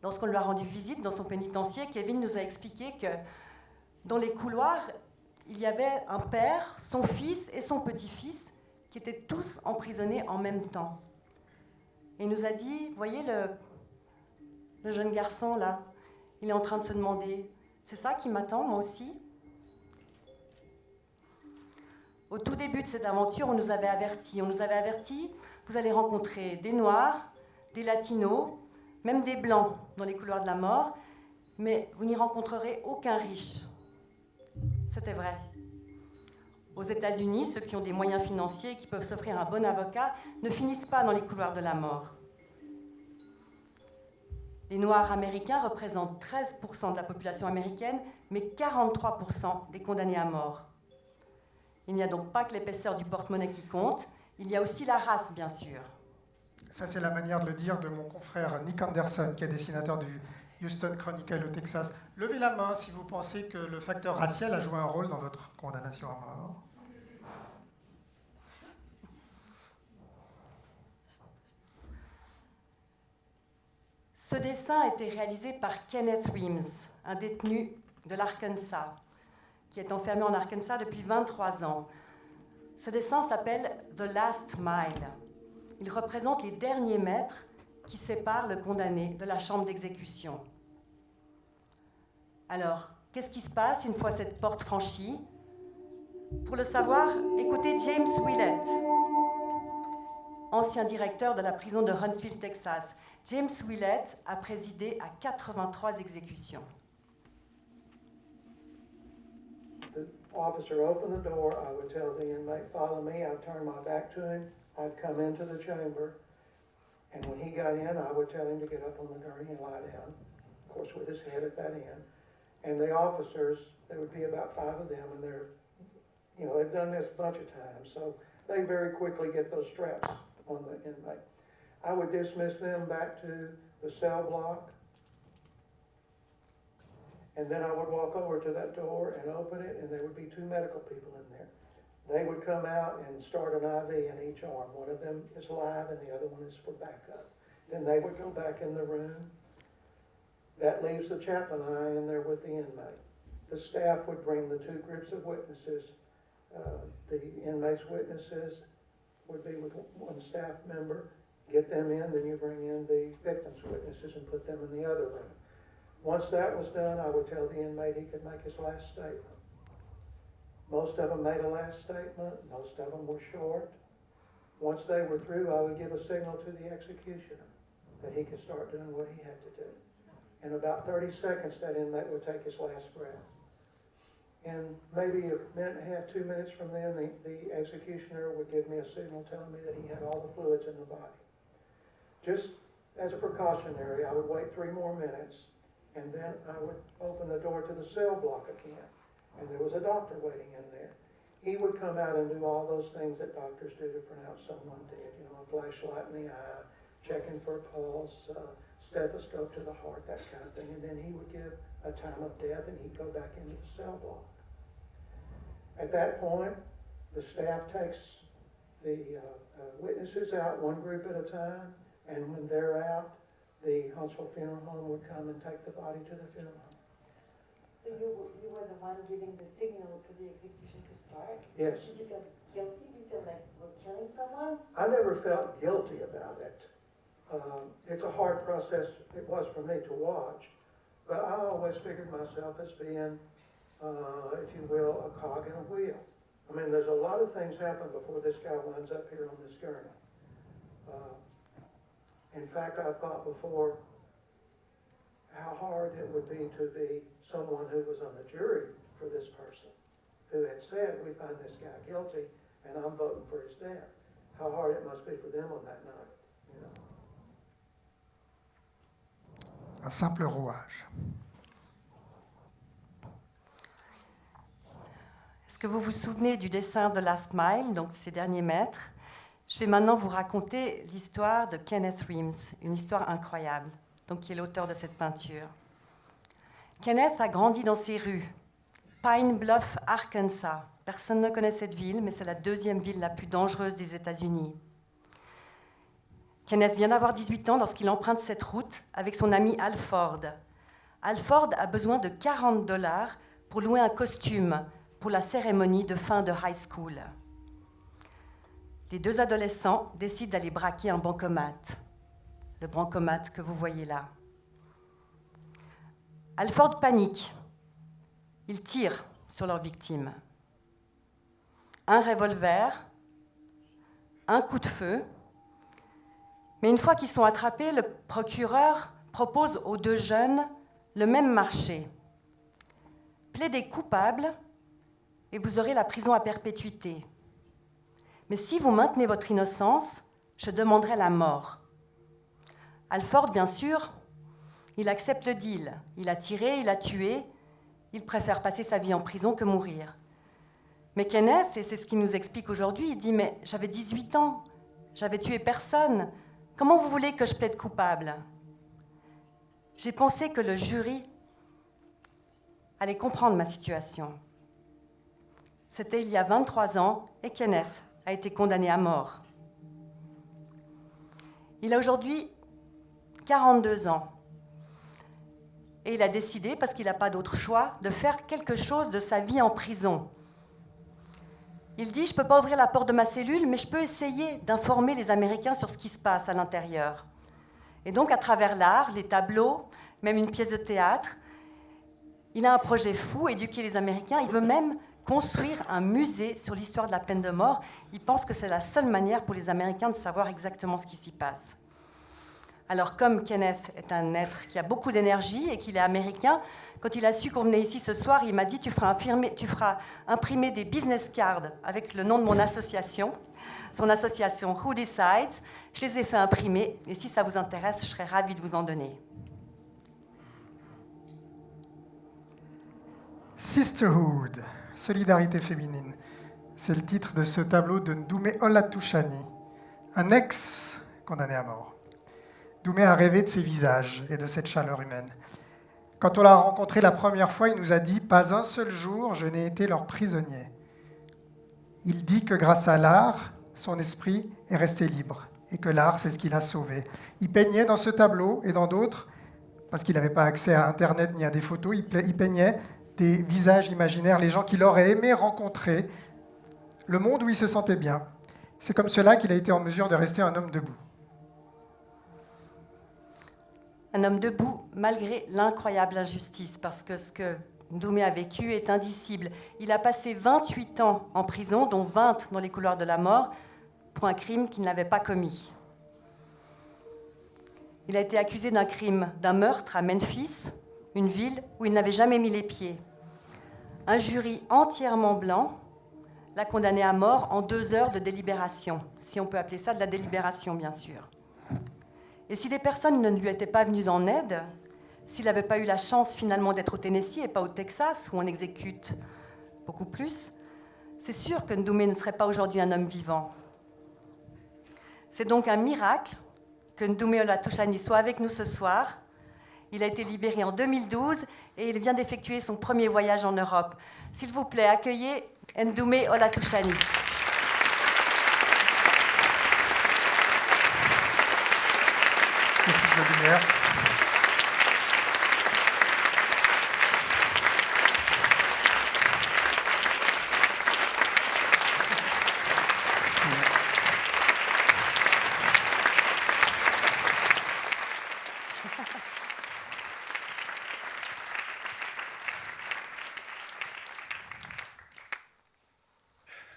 Lorsqu'on lui a rendu visite dans son pénitencier, Kevin nous a expliqué que dans les couloirs, il y avait un père, son fils et son petit-fils qui étaient tous emprisonnés en même temps. Et il nous a dit, voyez le jeune garçon là, il est en train de se demander, c'est ça qui m'attend moi aussi? Au tout début de cette aventure, on nous avait avertis, vous allez rencontrer des Noirs, des Latinos, même des Blancs dans les couloirs de la mort, mais vous n'y rencontrerez aucun riche. C'était vrai. Aux États-Unis, ceux qui ont des moyens financiers et qui peuvent s'offrir un bon avocat ne finissent pas dans les couloirs de la mort. Les Noirs américains représentent 13% de la population américaine, mais 43% des condamnés à mort. Il n'y a donc pas que l'épaisseur du porte-monnaie qui compte, il y a aussi la race, bien sûr. Ça, c'est la manière de le dire de mon confrère Nick Anderson, qui est dessinateur du Houston Chronicle au Texas. Levez la main si vous pensez que le facteur racial a joué un rôle dans votre condamnation à mort. Ce dessin a été réalisé par Kenneth Reams, un détenu de l'Arkansas, qui est enfermé en Arkansas depuis 23 ans. Ce dessin s'appelle « The Last Mile ». Il représente les derniers mètres qui séparent le condamné de la chambre d'exécution. Alors, qu'est-ce qui se passe une fois cette porte franchie? Pour le savoir, écoutez James Willett, ancien directeur de la prison de Huntsville, Texas. James Willett a présidé à 83 exécutions. The officer opened the door, I would tell the inmate, follow me, I'd turn my back to him, I'd come into the chamber, and when he got in, I would tell him to get up on the gurney and lie down, of course with his head at that end. And the officers, there would be about 5 of them, and they've done this a bunch of times, so they very quickly get those straps on the inmate. I would dismiss them back to the cell block, and then I would walk over to that door and open it, and there would be 2 medical people in there. They would come out and start an IV in each arm. One of them is live and the other one is for backup. Then they would go back in the room. That leaves the chaplain and I in there with the inmate. The staff would bring the 2 groups of witnesses. The inmates' witnesses would be with one staff member. Get them in, then you bring in the victim's witnesses and put them in the other room. Once that was done, I would tell the inmate he could make his last statement. Most of them made a last statement. Most of them were short. Once they were through, I would give a signal to the executioner that he could start doing what he had to do. In about 30 seconds, that inmate would take his last breath. In maybe a minute and a half, 2 minutes from then, the executioner would give me a signal telling me that he had all the fluids in the body. Just as a precautionary, I would wait 3 more minutes, and then I would open the door to the cell block again. And there was a doctor waiting in there. He would come out and do all those things that doctors do to pronounce someone dead. A flashlight in the eye, checking for a pulse, stethoscope to the heart, that kind of thing. And then he would give a time of death, and he'd go back into the cell block. At that point, the staff takes the witnesses out 1 group at a time, and when they're out, the Huntsville Funeral Home would come and take the body to the funeral home. So you were the one giving the signal for the execution to start? Yes. Did you feel guilty? Did you feel like you were killing someone? I never felt guilty about it. It's a hard process, it was for me to watch, but I always figured myself as being, if you will, a cog in a wheel. I mean, there's a lot of things happen before this guy winds up here on this gurney. In fact, I've thought before how hard it would be to be someone who was on the jury for this person, who had said, we find this guy guilty and I'm voting for his death. How hard it must be for them on that night, Un simple rouage. Est-ce que vous vous souvenez du dessin de Last Mile, donc ces derniers mètres? Je vais maintenant vous raconter l'histoire de Kenneth Reams, une histoire incroyable, donc qui est l'auteur de cette peinture. Kenneth a grandi dans ces rues, Pine Bluff, Arkansas. Personne ne connaît cette ville, mais c'est la deuxième ville la plus dangereuse des États-Unis. Kenneth vient d'avoir 18 ans lorsqu'il emprunte cette route avec son ami Al Ford. Al Ford a besoin de $40 pour louer un costume pour la cérémonie de fin de high school. Les deux adolescents décident d'aller braquer un bancomat, le bancomat que vous voyez là. Al Ford panique. Ils tirent sur leur victime. Un revolver, un coup de feu. Mais une fois qu'ils sont attrapés, le procureur propose aux deux jeunes le même marché. Plaidez coupable et vous aurez la prison à perpétuité. Mais si vous maintenez votre innocence, je demanderai la mort. Al Ford, bien sûr, il accepte le deal. Il a tiré, il a tué. Il préfère passer sa vie en prison que mourir. Mais Kenneth, et c'est ce qu'il nous explique aujourd'hui, il dit « Mais j'avais 18 ans, j'avais tué personne. Comment vous voulez que je plaide coupable ?» J'ai pensé que le jury allait comprendre ma situation. C'était il y a 23 ans et Kenneth a été condamné à mort. Il a aujourd'hui 42 ans. Et il a décidé, parce qu'il n'a pas d'autre choix, de faire quelque chose de sa vie en prison. Il dit « Je ne peux pas ouvrir la porte de ma cellule, mais je peux essayer d'informer les Américains sur ce qui se passe à l'intérieur. » Et donc, à travers l'art, les tableaux, même une pièce de théâtre, il a un projet fou, éduquer les Américains. Il veut même construire un musée sur l'histoire de la peine de mort. Il pense que c'est la seule manière pour les Américains de savoir exactement ce qui s'y passe. Alors, comme Kenneth est un être qui a beaucoup d'énergie et qu'il est américain, quand il a su qu'on venait ici ce soir, il m'a dit « Tu feras imprimer des business cards avec le nom de mon association, son association Who Decides. Je les ai fait imprimer et si ça vous intéresse, je serais ravie de vous en donner. » Sisterhood, solidarité féminine. C'est le titre de ce tableau de Ndoumé Olatoушani, un ex-condamné à mort. Ndoumé a rêvé de ces visages et de cette chaleur humaine. Quand on l'a rencontré la première fois, il nous a dit « Pas un seul jour, je n'ai été leur prisonnier ». Il dit que grâce à l'art, son esprit est resté libre et que l'art, c'est ce qui l'a sauvé. Il peignait dans ce tableau et dans d'autres, parce qu'il n'avait pas accès à Internet ni à des photos, il peignait des visages imaginaires, les gens qu'il aurait aimé rencontrer, le monde où il se sentait bien. C'est comme cela qu'il a été en mesure de rester un homme debout. Un homme debout malgré l'incroyable injustice, parce que ce que Ndoumé a vécu est indicible. Il a passé 28 ans en prison, dont 20 dans les couloirs de la mort, pour un crime qu'il n'avait pas commis. Il a été accusé d'un crime, d'un meurtre à Memphis, une ville où il n'avait jamais mis les pieds. Un jury entièrement blanc l'a condamné à mort en 2 heures de délibération, si on peut appeler ça de la délibération, bien sûr. Et si des personnes ne lui étaient pas venues en aide, s'il n'avait pas eu la chance finalement d'être au Tennessee et pas au Texas, où on exécute beaucoup plus, c'est sûr que Ndoumé ne serait pas aujourd'hui un homme vivant. C'est donc un miracle que Ndoumé Olatoушani soit avec nous ce soir. Il a été libéré en 2012 et il vient d'effectuer son premier voyage en Europe. S'il vous plaît, accueillez Ndoumé Olatoушani.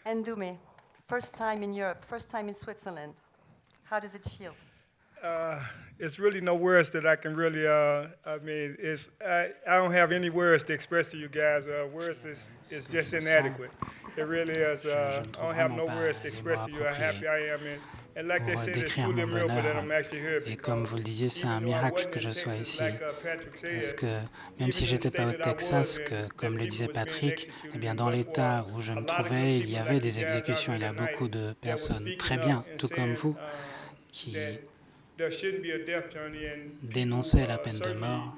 Ndoumé, first time in Europe, first time in Switzerland. How does it feel? It's really no words that I can really, I don't have any words to express to you guys. Words is just inadequate. It really is. Je I ne trouve don't have vraiment no pas words to les express mots to you how happy appropriés I am. And like they pour said, it's décrire truly a mon miracle that bonheur. I'm actually here Et comme because vous le disiez, c'est un even though I miracle wasn't que in je sois Texas, ici. like Patrick Parce said, que même even si in the j'étais state pas au that I was Texas, in, comme that le disait people was being Patrick, executed. eh bien And dans but l'État for où je a me lot of good trouvais, il y people avait like des you guys out exécutions. here Il y a tonight beaucoup de that was personnes speaking très up bien, and tout comme saying vous, qui that there shouldn't be a death penalty and people dénonçaient la peine de certainly mort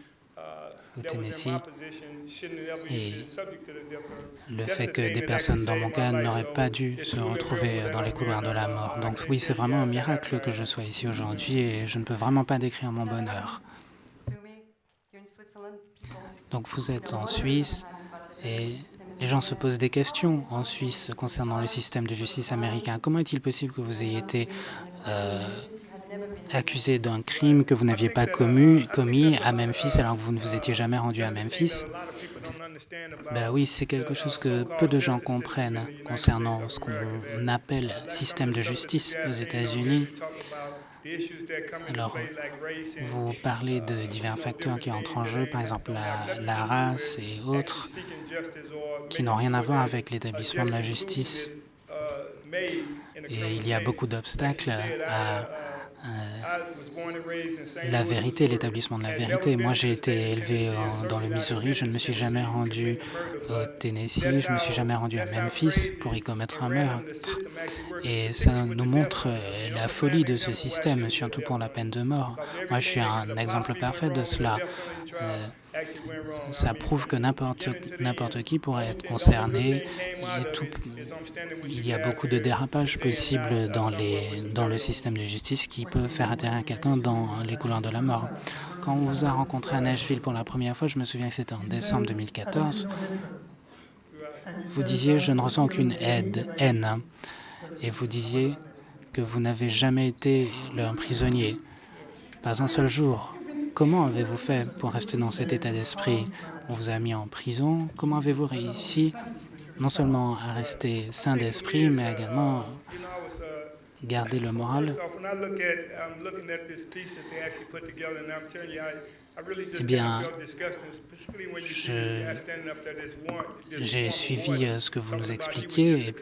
au that was in Tennessee. my position shouldn't have ever Et been subject to the death penalty. le That's fait the que thing des that personnes actually dans mon saved cas my life. n'auraient So pas dû it's se truly a retrouver miracle that dans les I'm here couloirs and de la mort. I Donc can't oui, tell c'est you vraiment un guys how miracle happy I que je am. sois ici aujourd'hui et je ne peux vraiment pas décrire mon bonheur. Donc vous êtes en Suisse et les gens se posent des questions en Suisse concernant le système de justice américain. Comment est-il possible que vous ayez été accusé d'un crime que vous n'aviez pas commis à Memphis alors que vous ne vous étiez jamais rendu à Memphis? Ben oui, c'est quelque chose que peu de gens comprennent concernant ce qu'on appelle système de justice aux États-Unis. Alors, vous parlez de divers facteurs qui entrent en jeu, par exemple la race et autres, qui n'ont rien à voir avec l'établissement de la justice. Et il y a beaucoup d'obstacles à la vérité, l'établissement de la vérité. Moi, j'ai été élevé dans le Missouri, je ne me suis jamais rendu au Tennessee, je ne me suis jamais rendu à Memphis pour y commettre un meurtre. Et ça nous montre la folie de ce système, surtout pour la peine de mort. Moi, je suis un exemple parfait de cela. Ça prouve que n'importe qui pourrait être concerné. Il y a beaucoup de dérapages possibles dans le système de justice qui peut faire atterrir quelqu'un dans les couloirs de la mort. Quand on vous a rencontré à Nashville pour la première fois, je me souviens que c'était en décembre 2014, vous disiez « je ne ressens aucune haine » et vous disiez que vous n'avez jamais été un prisonnier, pas un seul jour. Comment avez-vous fait pour rester dans cet état d'esprit? On vous a mis en prison. Comment avez-vous réussi non seulement à rester sain d'esprit, mais également garder le moral? Eh bien, j'ai suivi ce que vous nous expliquiez,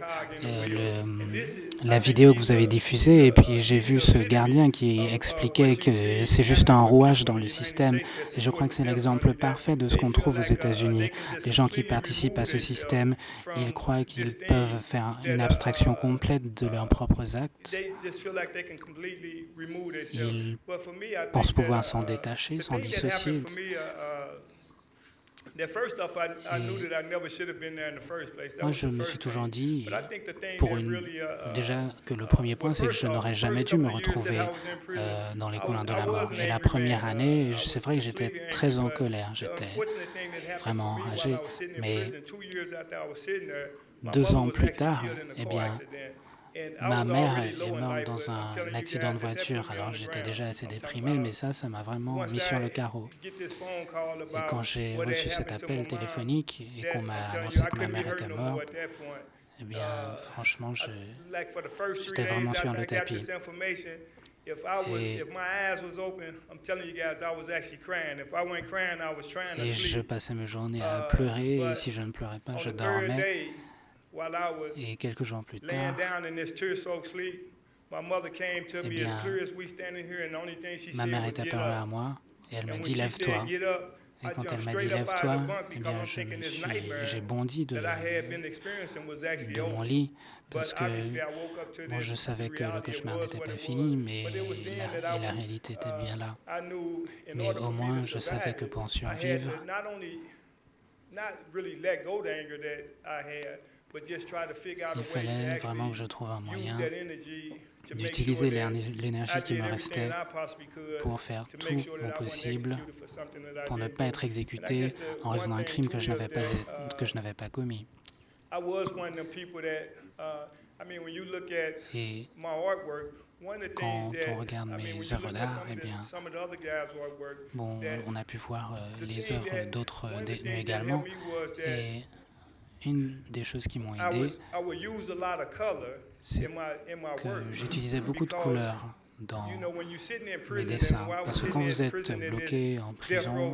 la vidéo que vous avez diffusée, et puis j'ai vu ce gardien qui expliquait que c'est juste un rouage dans le système. Et je crois que c'est l'exemple parfait de ce qu'on trouve aux États-Unis. Les gens qui participent à ce système, ils croient qu'ils peuvent faire une abstraction complète de leurs propres actes. Ils pensent pouvoir s'en détacher, s'en dissocier. Moi, je me suis toujours dit, déjà que le premier point, c'est que je n'aurais jamais dû me retrouver dans les couloirs de la mort. Et la première année, c'est vrai que j'étais très en colère, j'étais vraiment enragé. Mais 2 ans plus tard, eh bien, ma mère est morte dans un accident de voiture. Alors j'étais déjà assez déprimé, mais ça m'a vraiment mis sur le carreau. Et quand j'ai reçu cet appel téléphonique et qu'on m'a annoncé que ma mère était morte, eh bien, franchement, j'étais vraiment sur le tapis. Et je passais mes journées à pleurer, et si je ne pleurais pas, je dormais. Et quelques jours plus tard, eh bien, ma mère est apparue à moi et elle m'a dit « lève-toi ». Et quand elle m'a dit « lève-toi », eh bien, j'ai bondi de mon lit parce que bon, je savais que le cauchemar n'était pas fini, mais la réalité était bien là. Mais au moins, je savais que pour survivre, il fallait vraiment que je trouve un moyen d'utiliser l'énergie qui me restait pour faire tout mon possible pour ne pas être exécuté en raison d'un crime que je n'avais pas commis. Et quand on regarde mes œuvres d'art, eh bien, bon, on a pu voir les œuvres d'autres également. Et une des choses qui m'ont aidé, c'est que j'utilisais beaucoup de couleurs dans mes dessins. Parce que quand vous êtes bloqué en prison,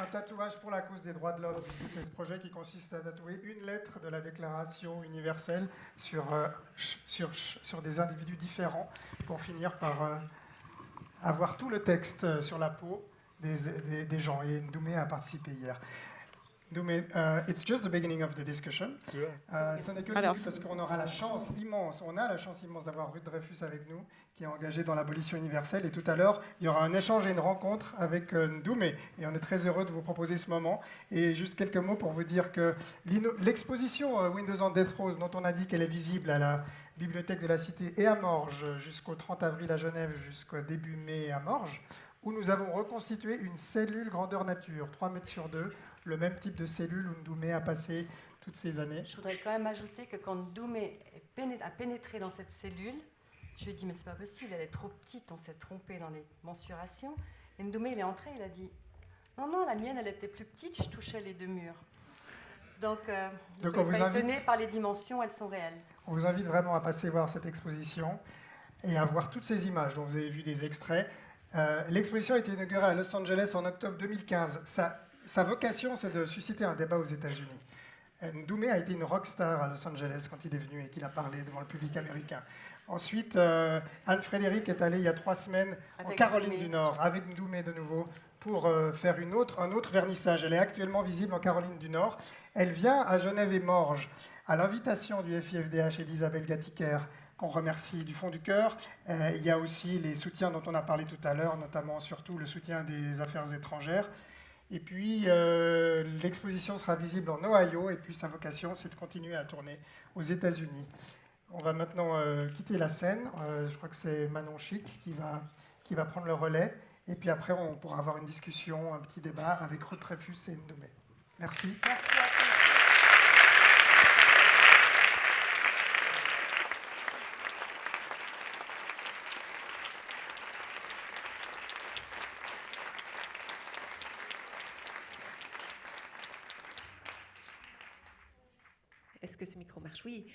un tatouage pour la cause des droits de l'homme, puisque c'est ce projet qui consiste à tatouer une lettre de la Déclaration universelle sur des individus différents pour finir par avoir tout le texte sur la peau des gens. Et Ndoumé a participé hier. Ndoumé, it's just the beginning of the discussion. Ce n'est que le début, parce qu'on aura la chance immense, d'avoir Ruth Dreyfus avec nous, qui est engagée dans l'abolition universelle. Et tout à l'heure, il y aura un échange et une rencontre avec Ndoumé. Et on est très heureux de vous proposer ce moment. Et juste quelques mots pour vous dire que l'exposition Windows on Death Row, dont on a dit qu'elle est visible à la Bibliothèque de la Cité et à Morges jusqu'au 30 avril à Genève, jusqu'au début mai à Morges, où nous avons reconstitué une cellule grandeur nature, 3 mètres sur 2, le même type de cellule où Ndoumé a passé toutes ces années. Je voudrais quand même ajouter que quand Ndoumé a pénétré dans cette cellule, je lui ai dit, mais c'est pas possible, elle est trop petite, on s'est trompé dans les mensurations. Et Ndoumé, il est entré, il a dit, non, la mienne, elle était plus petite, je touchais les 2 murs. Donc on vous invite, étonné par les dimensions, elles sont réelles. On vous invite vraiment à passer voir cette exposition et à voir toutes ces images dont vous avez vu des extraits. L'exposition a été inaugurée à Los Angeles en octobre 2015. Sa vocation, c'est de susciter un débat aux États-Unis. Ndoumé a été une rockstar à Los Angeles quand il est venu et qu'il a parlé devant le public américain. Ensuite, Anne-Frédérique est allée il y a 3 semaines en Caroline du Nord, avec Ndoumé de nouveau, pour faire un autre vernissage. Elle est actuellement visible en Caroline du Nord. Elle vient à Genève et Morges, à l'invitation du FIFDH et d'Isabelle Gatiker, qu'on remercie du fond du cœur. Il y a aussi les soutiens dont on a parlé tout à l'heure, notamment surtout le soutien des affaires étrangères. Et puis, l'exposition sera visible en Ohio, et puis sa vocation, c'est de continuer à tourner aux États-Unis. On va maintenant quitter la scène. Je crois que c'est Manon Chic qui va prendre le relais. Et puis après, on pourra avoir une discussion, un petit débat avec Ruth Dreyfus et Ndoumé. Merci. Merci à tous. Est-ce que ce micro marche? Oui.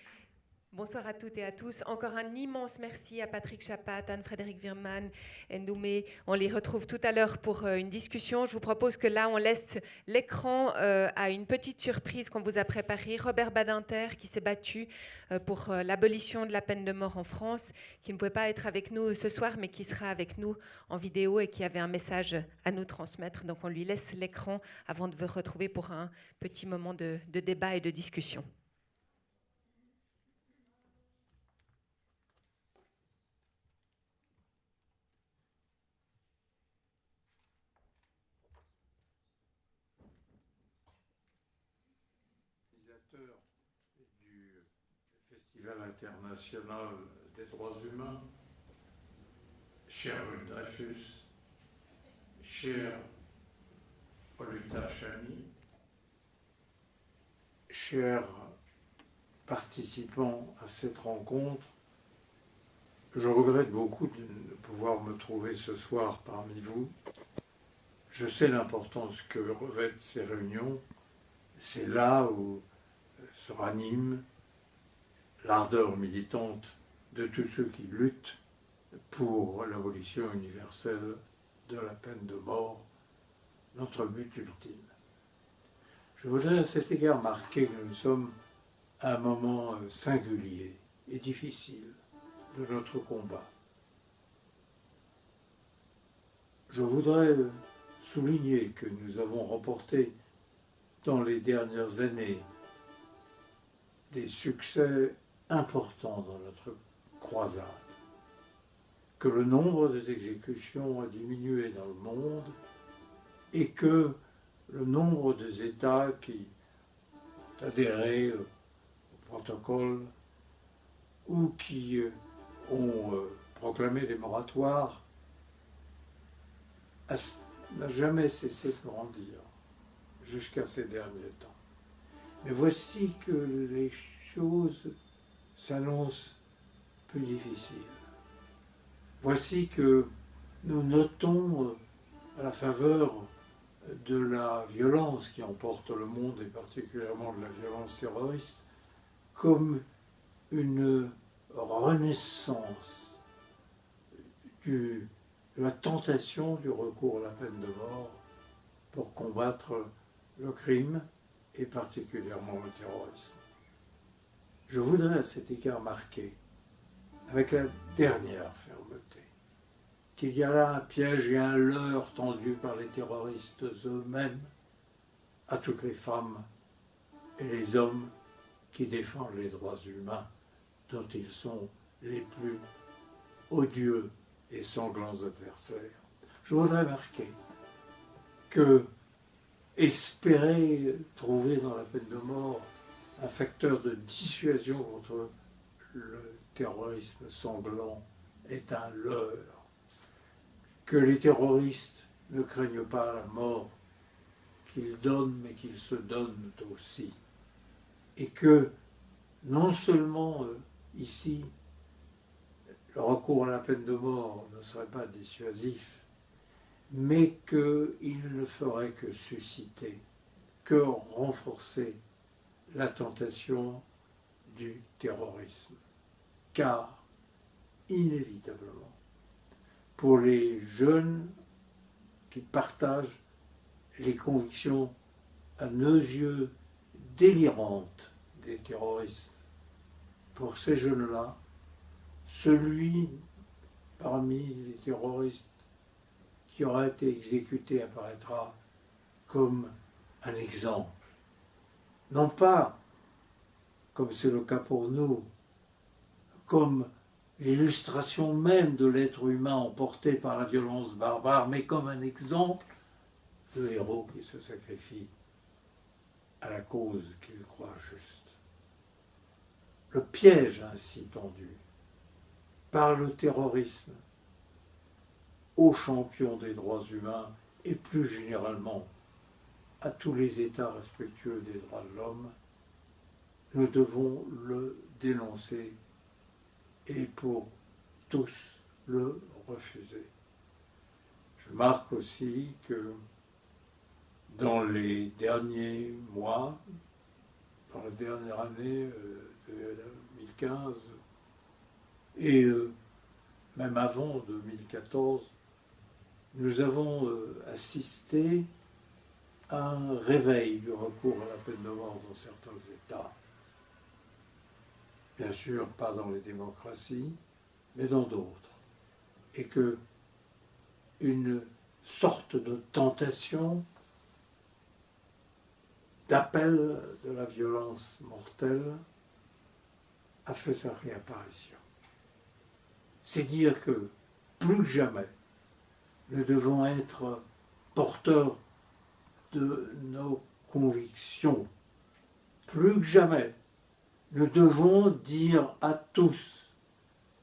Bonsoir à toutes et à tous. Encore un immense merci à Patrick Chapat, Anne-Frédérique Wirman, Ndoumé. On les retrouve tout à l'heure pour une discussion. Je vous propose que là, on laisse l'écran à une petite surprise qu'on vous a préparée. Robert Badinter, qui s'est battu pour l'abolition de la peine de mort en France, qui ne pouvait pas être avec nous ce soir, mais qui sera avec nous en vidéo et qui avait un message à nous transmettre. Donc, on lui laisse l'écran avant de vous retrouver pour un petit moment de débat et de discussion. Du Festival international des droits humains, cher Ruth Dreyfus, cher Oluta Chani, chers participants à cette rencontre, je regrette beaucoup de ne pouvoir me trouver ce soir parmi vous. Je sais l'importance que revêtent ces réunions. C'est là où se ranime l'ardeur militante de tous ceux qui luttent pour l'abolition universelle de la peine de mort, notre but ultime. Je voudrais à cet égard marquer que nous sommes à un moment singulier et difficile de notre combat. Je voudrais souligner que nous avons remporté dans les dernières années des succès importants dans notre croisade, que le nombre des exécutions a diminué dans le monde et que le nombre des États qui ont adhéré au protocole ou qui ont proclamé des moratoires n'a jamais cessé de grandir jusqu'à ces derniers temps. Mais voici que les choses s'annoncent plus difficiles. Voici que nous notons à la faveur de la violence qui emporte le monde, et particulièrement de la violence terroriste, comme une renaissance de la tentation du recours à la peine de mort pour combattre le crime et particulièrement le terrorisme. Je voudrais à cet égard marquer, avec la dernière fermeté, qu'il y a là un piège et un leurre tendu par les terroristes eux-mêmes à toutes les femmes et les hommes qui défendent les droits humains dont ils sont les plus odieux et sanglants adversaires. Je voudrais marquer que espérer trouver dans la peine de mort un facteur de dissuasion contre le terrorisme sanglant est un leurre. Que les terroristes ne craignent pas la mort qu'ils donnent, mais qu'ils se donnent aussi. Et que non seulement ici, le recours à la peine de mort ne serait pas dissuasif, mais qu'il ne ferait que susciter, que renforcer la tentation du terrorisme. Car, inévitablement, pour les jeunes qui partagent les convictions à nos yeux délirantes des terroristes, pour ces jeunes-là, celui parmi les terroristes qui aura été exécuté apparaîtra comme un exemple. Non pas, comme c'est le cas pour nous, comme l'illustration même de l'être humain emporté par la violence barbare, mais comme un exemple de héros qui se sacrifie à la cause qu'il croit juste. Le piège ainsi tendu par le terrorisme aux champions des droits humains et plus généralement à tous les États respectueux des droits de l'homme, nous devons le dénoncer et pour tous le refuser. Je marque aussi que dans les derniers mois, dans la dernière année de 2015 et même avant 2014, nous avons assisté à un réveil du recours à la peine de mort dans certains États. Bien sûr, pas dans les démocraties, mais dans d'autres. Et que une sorte de tentation d'appel de la violence mortelle a fait sa réapparition. C'est dire que, plus que jamais, nous devons être porteurs de nos convictions. Plus que jamais, nous devons dire à tous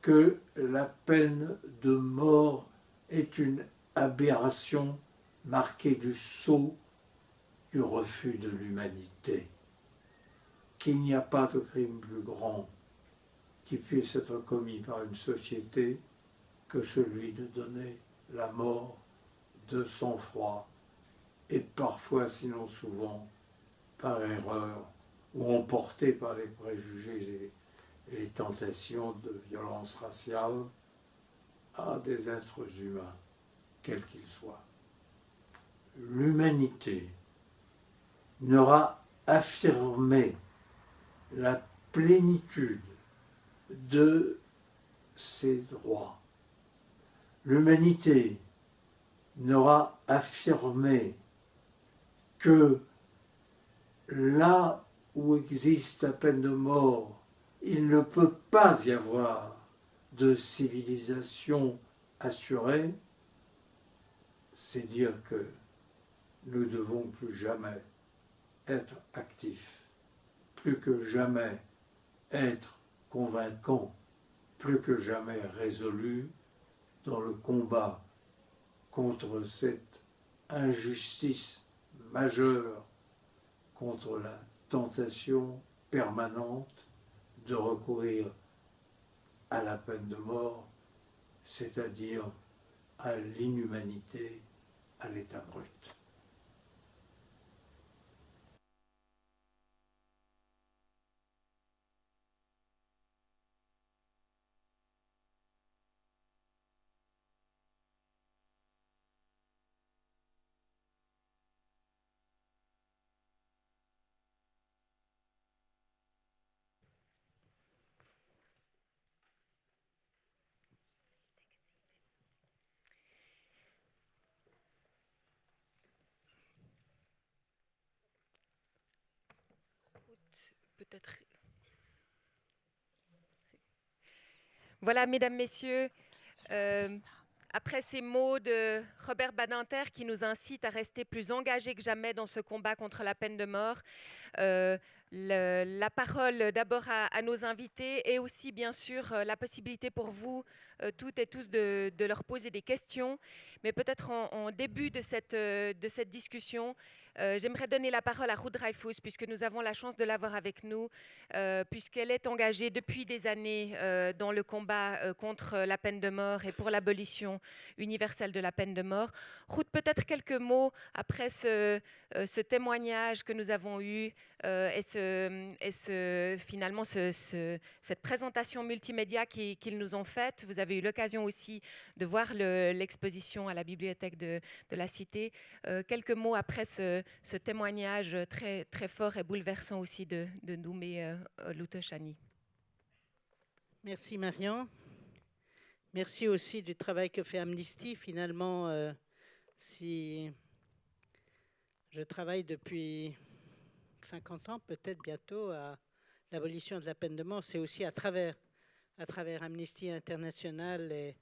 que la peine de mort est une aberration marquée du sceau du refus de l'humanité, qu'il n'y a pas de crime plus grand qui puisse être commis par une société que celui de donner la mort de sang-froid et parfois, sinon souvent, par erreur ou emporté par les préjugés et les tentations de violence raciale à des êtres humains, quels qu'ils soient. L'humanité n'aura affirmé la plénitude de ses droits. L'humanité n'aura affirmé que là où existe la peine de mort, il ne peut pas y avoir de civilisation assurée, c'est dire que nous devons plus jamais être actifs, plus que jamais être convaincants, plus que jamais résolus dans le combat contre cette injustice majeure, contre la tentation permanente de recourir à la peine de mort, c'est-à-dire à l'inhumanité, à l'état brut. peut-être. Voilà, mesdames, messieurs, après ces mots de Robert Badinter qui nous incite à rester plus engagés que jamais dans ce combat contre la peine de mort, la parole d'abord à nos invités et aussi bien sûr la possibilité pour vous toutes et tous de leur poser des questions. Mais peut-être en début de cette discussion, j'aimerais donner la parole à Ruth Dreifuss, puisque nous avons la chance de l'avoir avec nous, puisqu'elle est engagée depuis des années dans le combat contre la peine de mort et pour l'abolition universelle de la peine de mort. Ruth, peut-être quelques mots après ce témoignage que nous avons eu finalement cette présentation multimédia qu'ils nous ont faite. Vous avez eu l'occasion aussi de voir l'exposition à la bibliothèque de la Cité. Quelques mots après ce témoignage très, très fort et bouleversant aussi de Ndoumé Olutoshani. Merci Marian. Merci aussi du travail que fait Amnesty. Finalement, si je travaille depuis 50 ans, peut-être bientôt, à l'abolition de la peine de mort, c'est aussi à travers Amnesty International et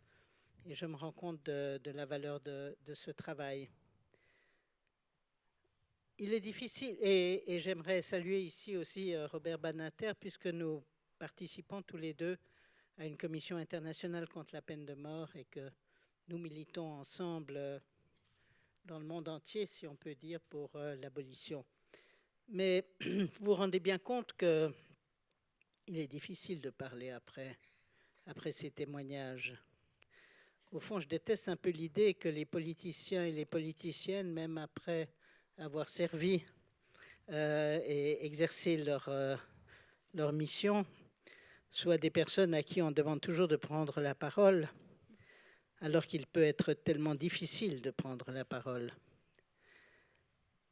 je me rends compte de la valeur de ce travail. Il est difficile, et j'aimerais saluer ici aussi Robert Badinter, puisque nous participons tous les deux à une commission internationale contre la peine de mort et que nous militons ensemble dans le monde entier, si on peut dire, pour l'abolition. Mais vous vous rendez bien compte qu'il est difficile de parler après ces témoignages. Au fond, je déteste un peu l'idée que les politiciens et les politiciennes, même après avoir servi et exercé leur mission, soient des personnes à qui on demande toujours de prendre la parole, alors qu'il peut être tellement difficile de prendre la parole.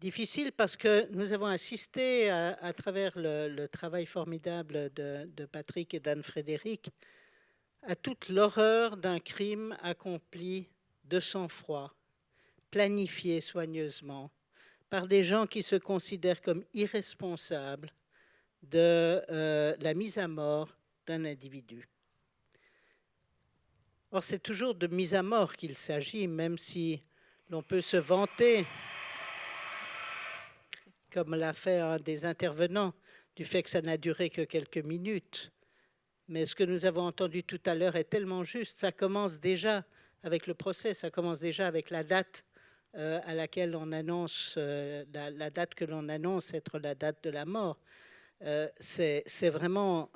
Difficile parce que nous avons assisté à travers le travail formidable de Patrick et d'Anne-Frédéric à toute l'horreur d'un crime accompli de sang-froid, planifié soigneusement, par des gens qui se considèrent comme irresponsables de la mise à mort d'un individu. Or, c'est toujours de mise à mort qu'il s'agit, même si l'on peut se vanter, comme l'a fait un des intervenants, du fait que ça n'a duré que quelques minutes. Mais ce que nous avons entendu tout à l'heure est tellement juste. Ça commence déjà avec le procès, ça commence déjà avec la date à laquelle on annonce, la date que l'on annonce être la date de la mort. C'est vraiment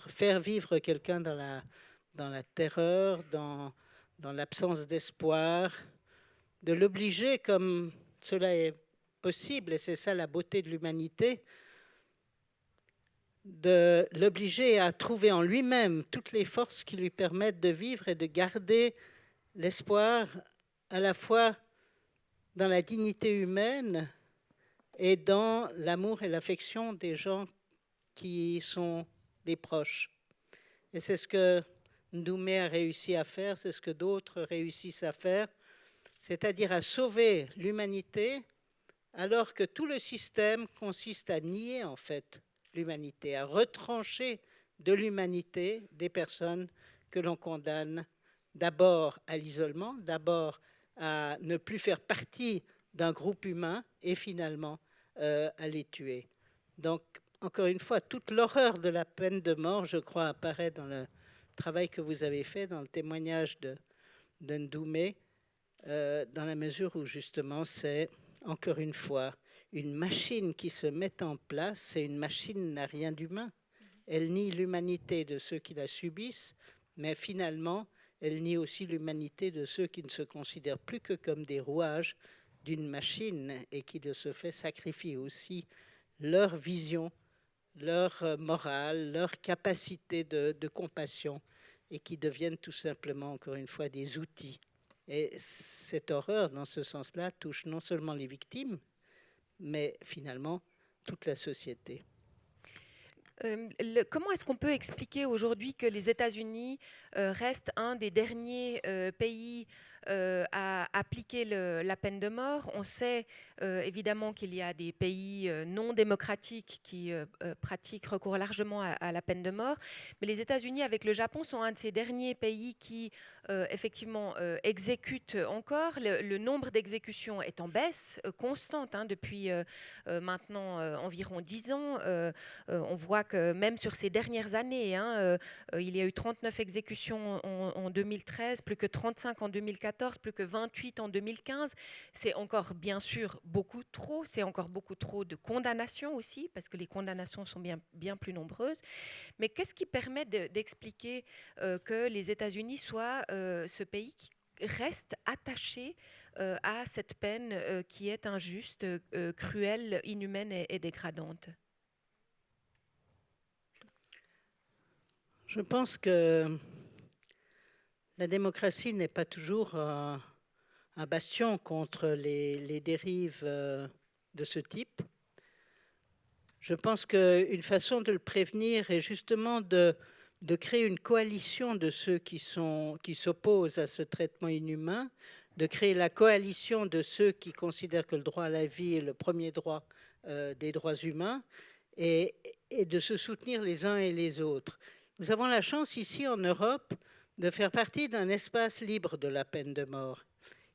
faire vivre quelqu'un dans la terreur, dans l'absence d'espoir, de l'obliger, comme cela est possible, et c'est ça la beauté de l'humanité, de l'obliger à trouver en lui-même toutes les forces qui lui permettent de vivre et de garder l'espoir à la fois dans la dignité humaine et dans l'amour et l'affection des gens qui sont des proches. Et c'est ce que Ndoumé a réussi à faire, c'est ce que d'autres réussissent à faire, c'est-à-dire à sauver l'humanité alors que tout le système consiste à nier en fait l'humanité, à retrancher de l'humanité des personnes que l'on condamne d'abord à l'isolement, d'abord à ne plus faire partie d'un groupe humain et finalement à les tuer. Donc, encore une fois, toute l'horreur de la peine de mort, je crois, apparaît dans le travail que vous avez fait, dans le témoignage de Ndoumé, dans la mesure où justement c'est, encore une fois, une machine qui se met en place, et une machine n'a rien d'humain. Elle nie l'humanité de ceux qui la subissent, mais finalement, elle nie aussi l'humanité de ceux qui ne se considèrent plus que comme des rouages d'une machine et qui, de ce fait, sacrifient aussi leur vision, leur morale, leur capacité de compassion et qui deviennent tout simplement, encore une fois, des outils. Et cette horreur, dans ce sens-là, touche non seulement les victimes, mais finalement toute la société. Comment est-ce qu'on peut expliquer aujourd'hui que les États-Unis restent un des derniers pays à appliquer la peine de mort. On sait évidemment qu'il y a des pays non démocratiques qui recourent largement à la peine de mort, mais les États-Unis avec le Japon sont un de ces derniers pays qui effectivement exécutent encore. Le nombre d'exécutions est en baisse constante depuis maintenant environ 10 ans. On voit que même sur ces dernières années, il y a eu 39 exécutions en 2013, plus que 35 en 2014, plus que 28 en 2015. C'est encore bien sûr beaucoup trop. C'est encore beaucoup trop de condamnations aussi, parce que les condamnations sont bien plus nombreuses. Mais qu'est-ce qui permet d'expliquer que les États-Unis soient ce pays qui reste attaché à cette peine qui est injuste, cruelle, inhumaine et dégradante? Je pense que la démocratie n'est pas toujours un bastion contre les dérives de ce type. Je pense qu'une façon de le prévenir est justement de créer une coalition de ceux qui s'opposent à ce traitement inhumain, de créer la coalition de ceux qui considèrent que le droit à la vie est le premier droit des droits humains, et de se soutenir les uns et les autres. Nous avons la chance ici en Europe de faire partie d'un espace libre de la peine de mort.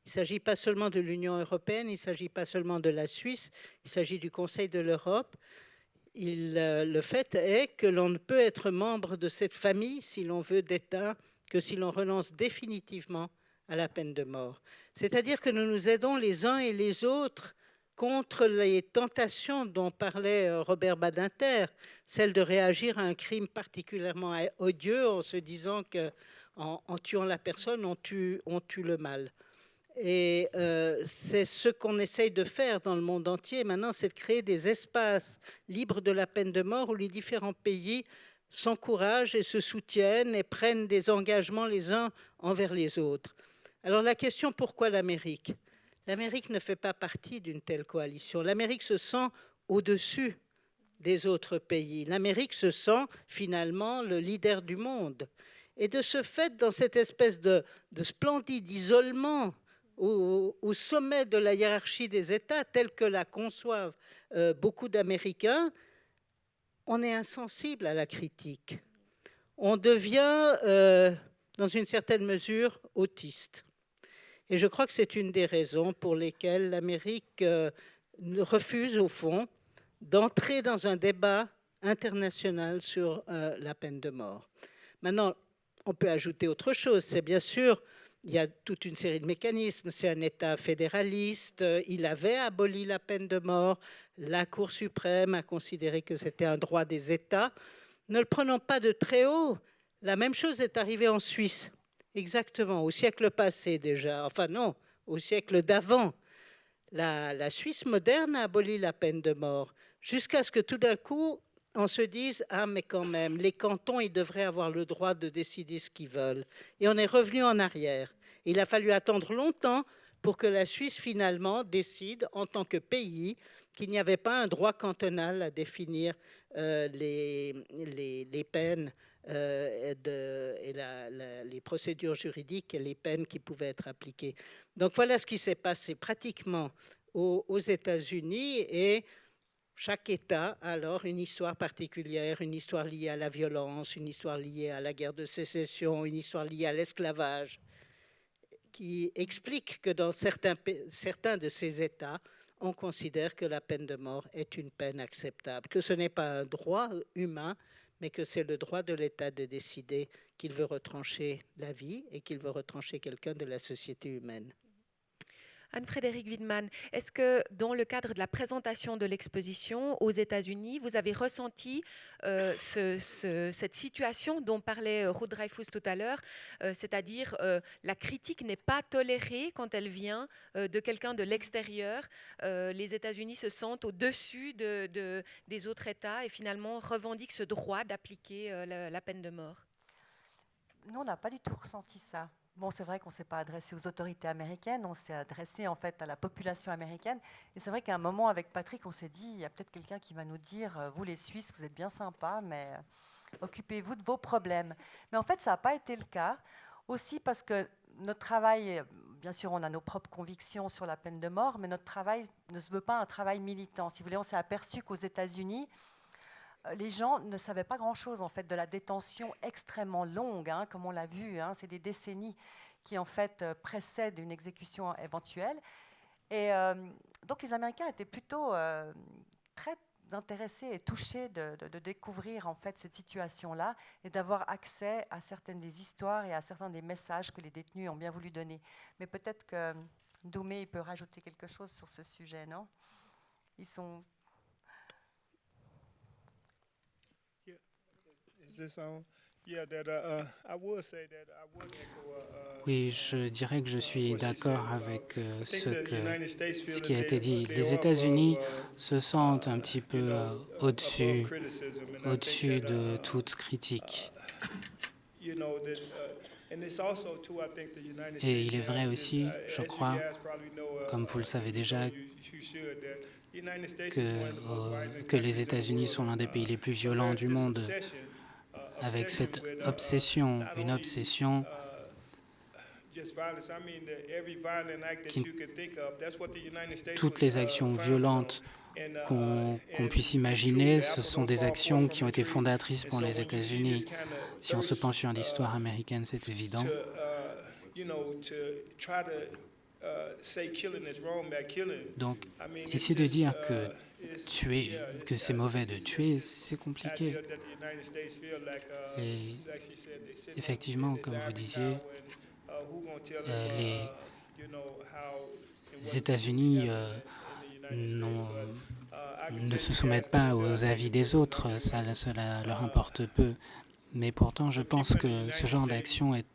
Il ne s'agit pas seulement de l'Union européenne, il ne s'agit pas seulement de la Suisse, il s'agit du Conseil de l'Europe. Le fait est que l'on ne peut être membre de cette famille, si l'on veut, d'État, que si l'on renonce définitivement à la peine de mort. C'est-à-dire que nous nous aidons les uns et les autres contre les tentations dont parlait Robert Badinter, celle de réagir à un crime particulièrement odieux en se disant qu'en tuant la personne, on tue le mal. Et c'est ce qu'on essaye de faire dans le monde entier maintenant, c'est de créer des espaces libres de la peine de mort où les différents pays s'encouragent et se soutiennent et prennent des engagements les uns envers les autres. Alors la question, pourquoi l'Amérique ? L'Amérique ne fait pas partie d'une telle coalition. L'Amérique se sent au-dessus des autres pays. L'Amérique se sent finalement le leader du monde. Et de ce fait, dans cette espèce de splendide isolement au sommet de la hiérarchie des États, telle que la conçoivent beaucoup d'Américains, on est insensible à la critique. On devient, dans une certaine mesure, autiste. Et je crois que c'est une des raisons pour lesquelles l'Amérique refuse, au fond, d'entrer dans un débat international sur la peine de mort. Maintenant, on peut ajouter autre chose. C'est bien sûr, il y a toute une série de mécanismes. C'est un État fédéraliste. Il avait aboli la peine de mort. La Cour suprême a considéré que c'était un droit des États. Ne le prenons pas de très haut. La même chose est arrivée en Suisse. Exactement, au siècle passé déjà. Enfin non, au siècle d'avant. La Suisse moderne a aboli la peine de mort. Jusqu'à ce que tout d'un coup, on se dise « Ah, mais quand même, les cantons, ils devraient avoir le droit de décider ce qu'ils veulent. » Et on est revenu en arrière. Il a fallu attendre longtemps pour que la Suisse, finalement, décide, en tant que pays, qu'il n'y avait pas un droit cantonal à définir les peines et les procédures juridiques et les peines qui pouvaient être appliquées. Donc voilà ce qui s'est passé pratiquement aux États-Unis, et chaque État a alors une histoire particulière, une histoire liée à la violence, une histoire liée à la guerre de sécession, une histoire liée à l'esclavage, qui explique que dans certains de ces États, on considère que la peine de mort est une peine acceptable, que ce n'est pas un droit humain, mais que c'est le droit de l'État de décider qu'il veut retrancher la vie et qu'il veut retrancher quelqu'un de la société humaine. Anne-Frédérique Wiedemann, est-ce que dans le cadre de la présentation de l'exposition aux États-Unis, vous avez ressenti cette situation dont parlait Ruth Dreifuss tout à l'heure, c'est-à-dire la critique n'est pas tolérée quand elle vient de quelqu'un de l'extérieur. Les États-Unis se sentent au-dessus des autres États et finalement revendiquent ce droit d'appliquer la peine de mort. Nous, on n'a pas du tout ressenti ça. Bon, c'est vrai qu'on ne s'est pas adressé aux autorités américaines, on s'est adressé en fait à la population américaine. Et c'est vrai qu'à un moment, avec Patrick, on s'est dit, il y a peut-être quelqu'un qui va nous dire, vous les Suisses, vous êtes bien sympas, mais occupez-vous de vos problèmes. Mais en fait, ça n'a pas été le cas. Aussi parce que notre travail, bien sûr, on a nos propres convictions sur la peine de mort, mais notre travail ne se veut pas un travail militant. Si vous voulez, on s'est aperçu qu'aux États-Unis, les gens ne savaient pas grand-chose en fait de la détention extrêmement longue, hein, comme on l'a vu. Hein, c'est des décennies qui en fait précèdent une exécution éventuelle. Et donc les Américains étaient plutôt très intéressés et touchés de découvrir en fait cette situation-là et d'avoir accès à certaines des histoires et à certains des messages que les détenus ont bien voulu donner. Mais peut-être que Doumé peut rajouter quelque chose sur ce sujet, non? Ils sont... Oui, je dirais que je suis d'accord avec ce qui a été dit. Les États-Unis se sentent un petit peu au-dessus de toute critique. Et il est vrai aussi, je crois, comme vous le savez déjà, que les États-Unis sont l'un des pays les plus violents du monde, avec cette obsession, une obsession toutes les actions violentes qu'on puisse imaginer, ce sont des actions qui ont été fondatrices pour les États-Unis. Si on se penche sur l'histoire américaine, c'est évident. Donc, essayer de dire que c'est mauvais de tuer, c'est compliqué. Et effectivement, comme vous disiez, les États-Unis ne se soumettent pas aux avis des autres, cela leur importe peu. Mais pourtant, je pense que ce genre d'action est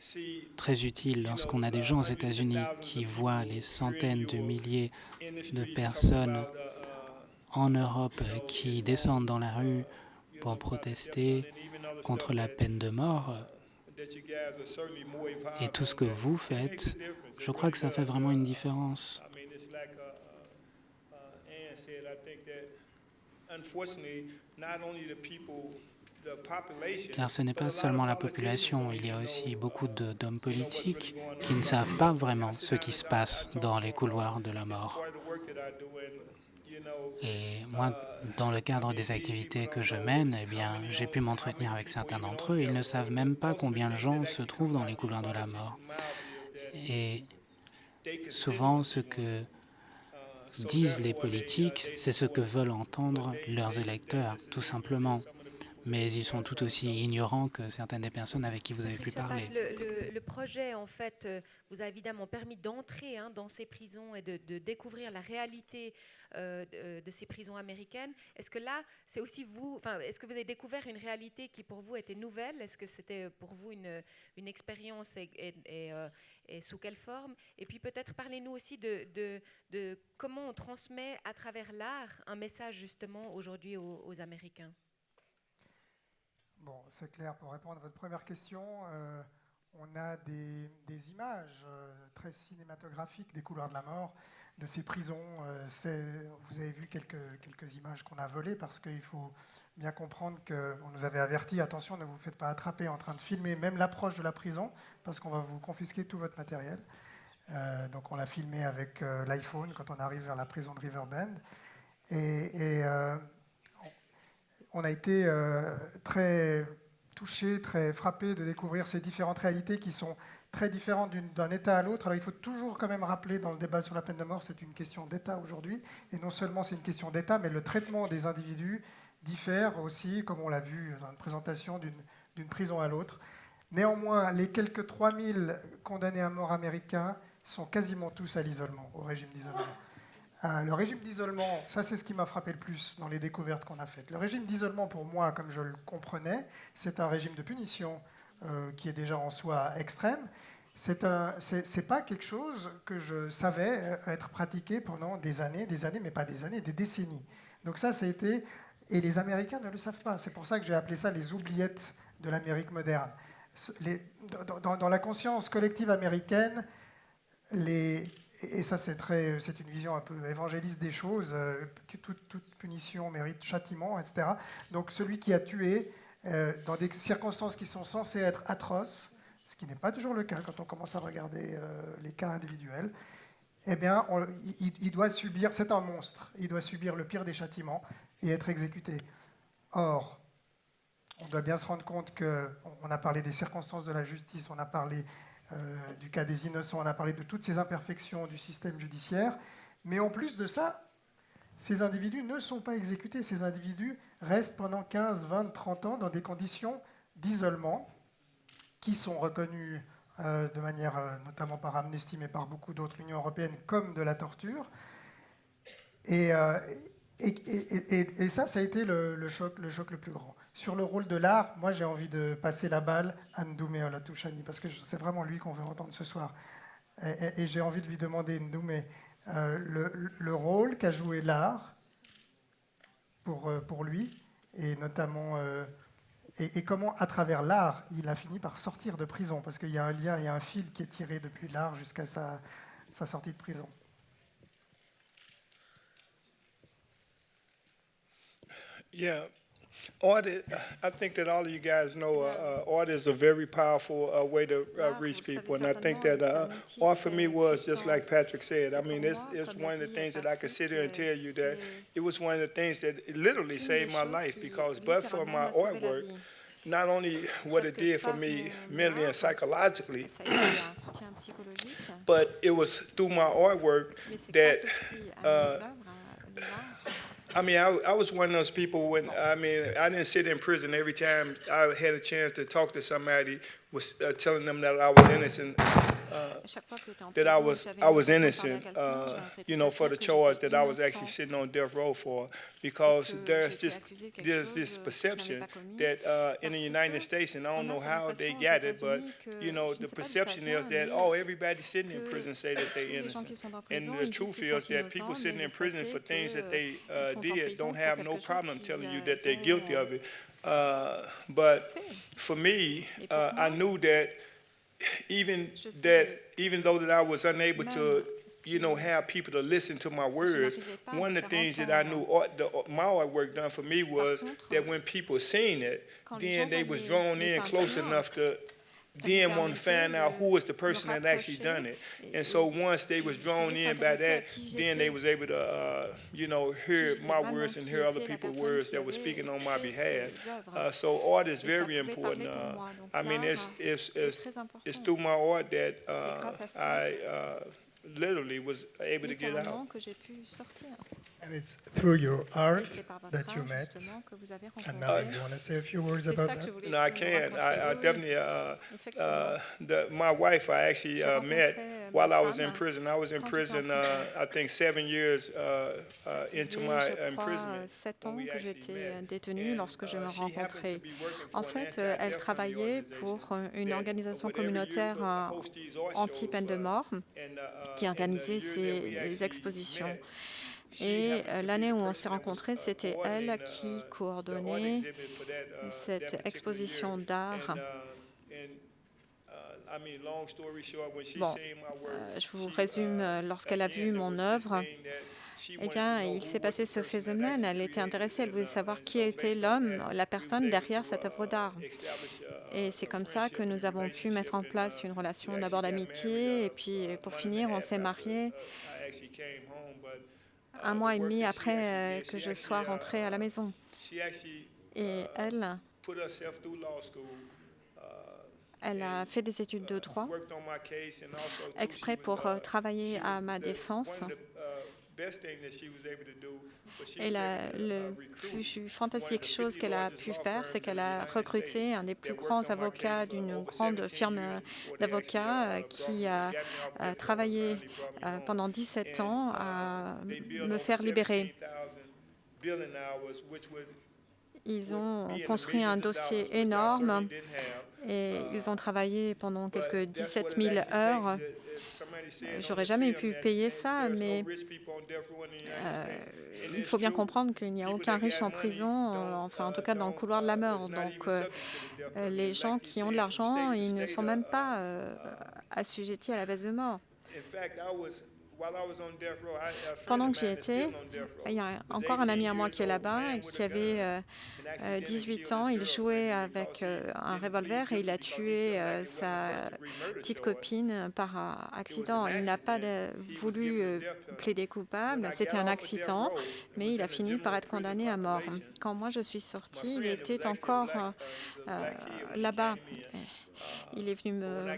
très utile lorsqu'on a des gens aux États-Unis qui voient les centaines de milliers de personnes en Europe qui descendent dans la rue pour protester contre la peine de mort. Et tout ce que vous faites, je crois que ça fait vraiment une différence. Car ce n'est pas seulement la population, il y a aussi beaucoup d'hommes politiques qui ne savent pas vraiment ce qui se passe dans les couloirs de la mort. Et moi, dans le cadre des activités que je mène, eh bien, j'ai pu m'entretenir avec certains d'entre eux. Ils ne savent même pas combien de gens se trouvent dans les couloirs de la mort. Et souvent, ce que disent les politiques, c'est ce que veulent entendre leurs électeurs, tout simplement. Mais ils sont tout aussi ignorants que certaines des personnes avec qui vous avez pu parler. Le projet, en fait, vous a évidemment permis d'entrer dans ces prisons et de découvrir la réalité de ces prisons américaines. Est-ce que là, c'est aussi vous, est-ce que vous avez découvert une réalité qui pour vous était nouvelle? Est-ce que c'était pour vous une expérience et sous quelle forme? Et puis peut-être parlez-nous aussi de comment on transmet à travers l'art un message justement aujourd'hui aux Américains. Bon, c'est clair. Pour répondre à votre première question, on a des images très cinématographiques des couloirs de la mort, de ces prisons. Vous avez vu quelques images qu'on a volées parce qu'il faut bien comprendre qu'on nous avait averti, attention, ne vous faites pas attraper en train de filmer même l'approche de la prison parce qu'on va vous confisquer tout votre matériel. Donc on l'a filmé avec l'iPhone quand on arrive vers la prison de Riverbend. On a été très touchés, très frappés de découvrir ces différentes réalités qui sont très différentes d'un État à l'autre. Alors il faut toujours quand même rappeler dans le débat sur la peine de mort, c'est une question d'État aujourd'hui. Et non seulement c'est une question d'État, mais le traitement des individus diffère aussi, comme on l'a vu dans une présentation d'une prison à l'autre. Néanmoins, les quelques 3000 condamnés à mort américains sont quasiment tous à l'isolement, au régime d'isolement. Le régime d'isolement, ça c'est ce qui m'a frappé le plus dans les découvertes qu'on a faites. Le régime d'isolement, pour moi, comme je le comprenais, c'est un régime de punition qui est déjà en soi extrême. C'est pas quelque chose que je savais être pratiqué pendant des années, mais pas des années, des décennies. Donc ça a été... Et les Américains ne le savent pas. C'est pour ça que j'ai appelé ça les oubliettes de l'Amérique moderne. Dans la conscience collective américaine, et ça, c'est une vision un peu évangéliste des choses. Toute punition mérite châtiment, etc. Donc, celui qui a tué dans des circonstances qui sont censées être atroces, ce qui n'est pas toujours le cas quand on commence à regarder les cas individuels, eh bien, il doit subir, c'est un monstre, il doit subir le pire des châtiments et être exécuté. Or, on doit bien se rendre compte qu'on a parlé des circonstances de la justice, on a parlé du cas des innocents, on a parlé de toutes ces imperfections du système judiciaire, mais en plus de ça, ces individus ne sont pas exécutés, ces individus restent pendant 15, 20, 30 ans dans des conditions d'isolement qui sont reconnues de manière, notamment par Amnesty, mais par beaucoup d'autres, l'Union européenne, comme de la torture. Et ça a été le choc le plus grand. Sur le rôle de l'art, moi j'ai envie de passer la balle à Ndoumé Olatouchani, parce que c'est vraiment lui qu'on veut entendre ce soir. Et j'ai envie de lui demander, Ndoumé, le rôle qu'a joué l'art pour lui, et notamment... Et comment, à travers l'art, il a fini par sortir de prison, parce qu'il y a un lien, il y a un fil qui est tiré depuis l'art jusqu'à sa sortie de prison. Yeah, art. I think that all of you guys know art is a very powerful way to reach people, and I think that art for me was just like Patrick said. I mean, it's one of the things that I could sit here and tell you that it was one of the things that literally saved my life, because but for my artwork, not only what it did for me mentally and psychologically, but it was through my artwork that. I mean, I was one of those people when, I didn't sit in prison every time I had a chance to talk to somebody, was telling them that I was innocent, that I was innocent, for the charge that I was actually sitting on death row for, because there's this perception that in the United States, and I don't know how they got it, but, the perception is that, everybody sitting in prison say that they're innocent. And the truth is that people sitting in prison for things that they did don't have no problem telling you that they're guilty of it. But for me, I knew that even though that I was unable to, have people to listen to my words, one of the things that I knew my artwork done for me was that when people seen it, then they was drawn in close enough to then want to find out who was the person that actually done it. And so once they was drawn in by that, then they was able to, hear my words and hear other people's words that were speaking on my behalf. So art is very important. I mean, it's through my art that I literally was able to get out. And it's through your art that you met. And now you want to say a few words about that? No, I can. I definitely, my wife I actually met while I was in prison. I was in prison, I think 7 years into my imprisonment. 7 ans que j'étais détenue lorsque je me rencontrais. En fait, elle travaillait pour une organisation communautaire anti-peine de mort qui organisait ces expositions. Et l'année où on s'est rencontrés, c'était elle qui coordonnait cette exposition d'art. Bon, je vous résume, lorsqu'elle a vu mon œuvre, eh bien, il s'est passé ce phénomène. Elle était intéressée, elle voulait savoir qui était l'homme, la personne derrière cette œuvre d'art. Et c'est comme ça que nous avons pu mettre en place une relation d'abord d'amitié, et puis pour finir, on s'est mariés 1 mois et demi après que je sois rentrée à la maison. Et elle a fait des études de droit exprès pour travailler à ma défense. Et le plus fantastique chose qu'elle a pu faire, c'est qu'elle a recruté un des plus grands avocats d'une grande firme d'avocats qui a travaillé pendant 17 ans à me faire libérer. Ils ont construit un dossier énorme et ils ont travaillé pendant quelques 17 000 heures. J'aurais jamais pu payer ça, mais il faut bien comprendre qu'il n'y a aucun riche en prison, enfin en tout cas dans le couloir de la mort. Donc les gens qui ont de l'argent, ils ne sont même pas assujettis à la peine de mort. Pendant que j'y étais, il y a encore un ami à moi qui est là-bas et qui avait 18 ans. Il jouait avec un revolver et il a tué sa petite copine par accident. Il n'a pas voulu plaider coupable. C'était un accident, mais il a fini par être condamné à mort. Quand moi je suis sortie, il était encore là-bas. Il est venu me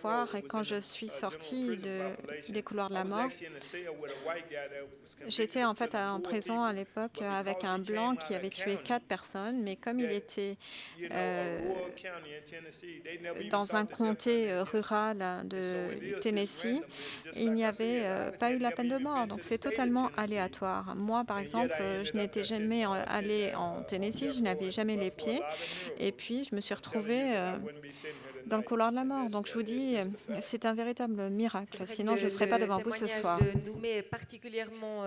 voir et quand je suis sortie des couloirs de la mort, j'étais en fait en prison à l'époque avec un blanc qui avait tué 4 personnes, mais comme il était dans un comté rural du Tennessee, il n'y avait pas eu la peine de mort. Donc c'est totalement aléatoire. Moi, par exemple, je n'étais jamais allée en Tennessee, je n'avais jamais les pieds, et puis je me suis retrouvée dans le couloir de la mort. Donc je vous dis, c'est un véritable miracle. Sinon, je ne serais pas devant vous ce soir. Le témoignage de Ndoumé est particulièrement,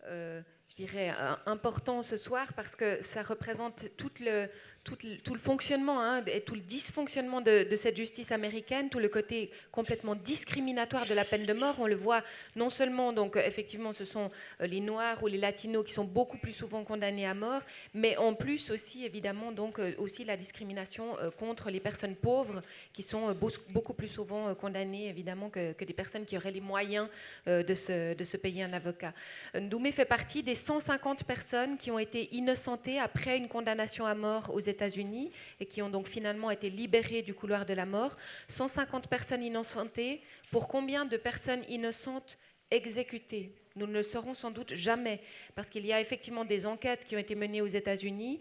je dirais, important ce soir parce que ça représente tout le fonctionnement et tout le dysfonctionnement de cette justice américaine, tout le côté complètement discriminatoire de la peine de mort. On le voit non seulement, donc effectivement, ce sont les Noirs ou les Latinos qui sont beaucoup plus souvent condamnés à mort, mais en plus aussi, évidemment, donc aussi la discrimination contre les personnes pauvres qui sont beaucoup plus souvent condamnées, évidemment, que des personnes qui auraient les moyens de se payer un avocat. Ndoumé fait partie des 150 personnes qui ont été innocentées après une condamnation à mort aux États-Unis et qui ont donc finalement été libérées du couloir de la mort. 150 personnes innocentées. Pour combien de personnes innocentes exécutées? Nous ne le saurons sans doute jamais, parce qu'il y a effectivement des enquêtes qui ont été menées aux États-Unis,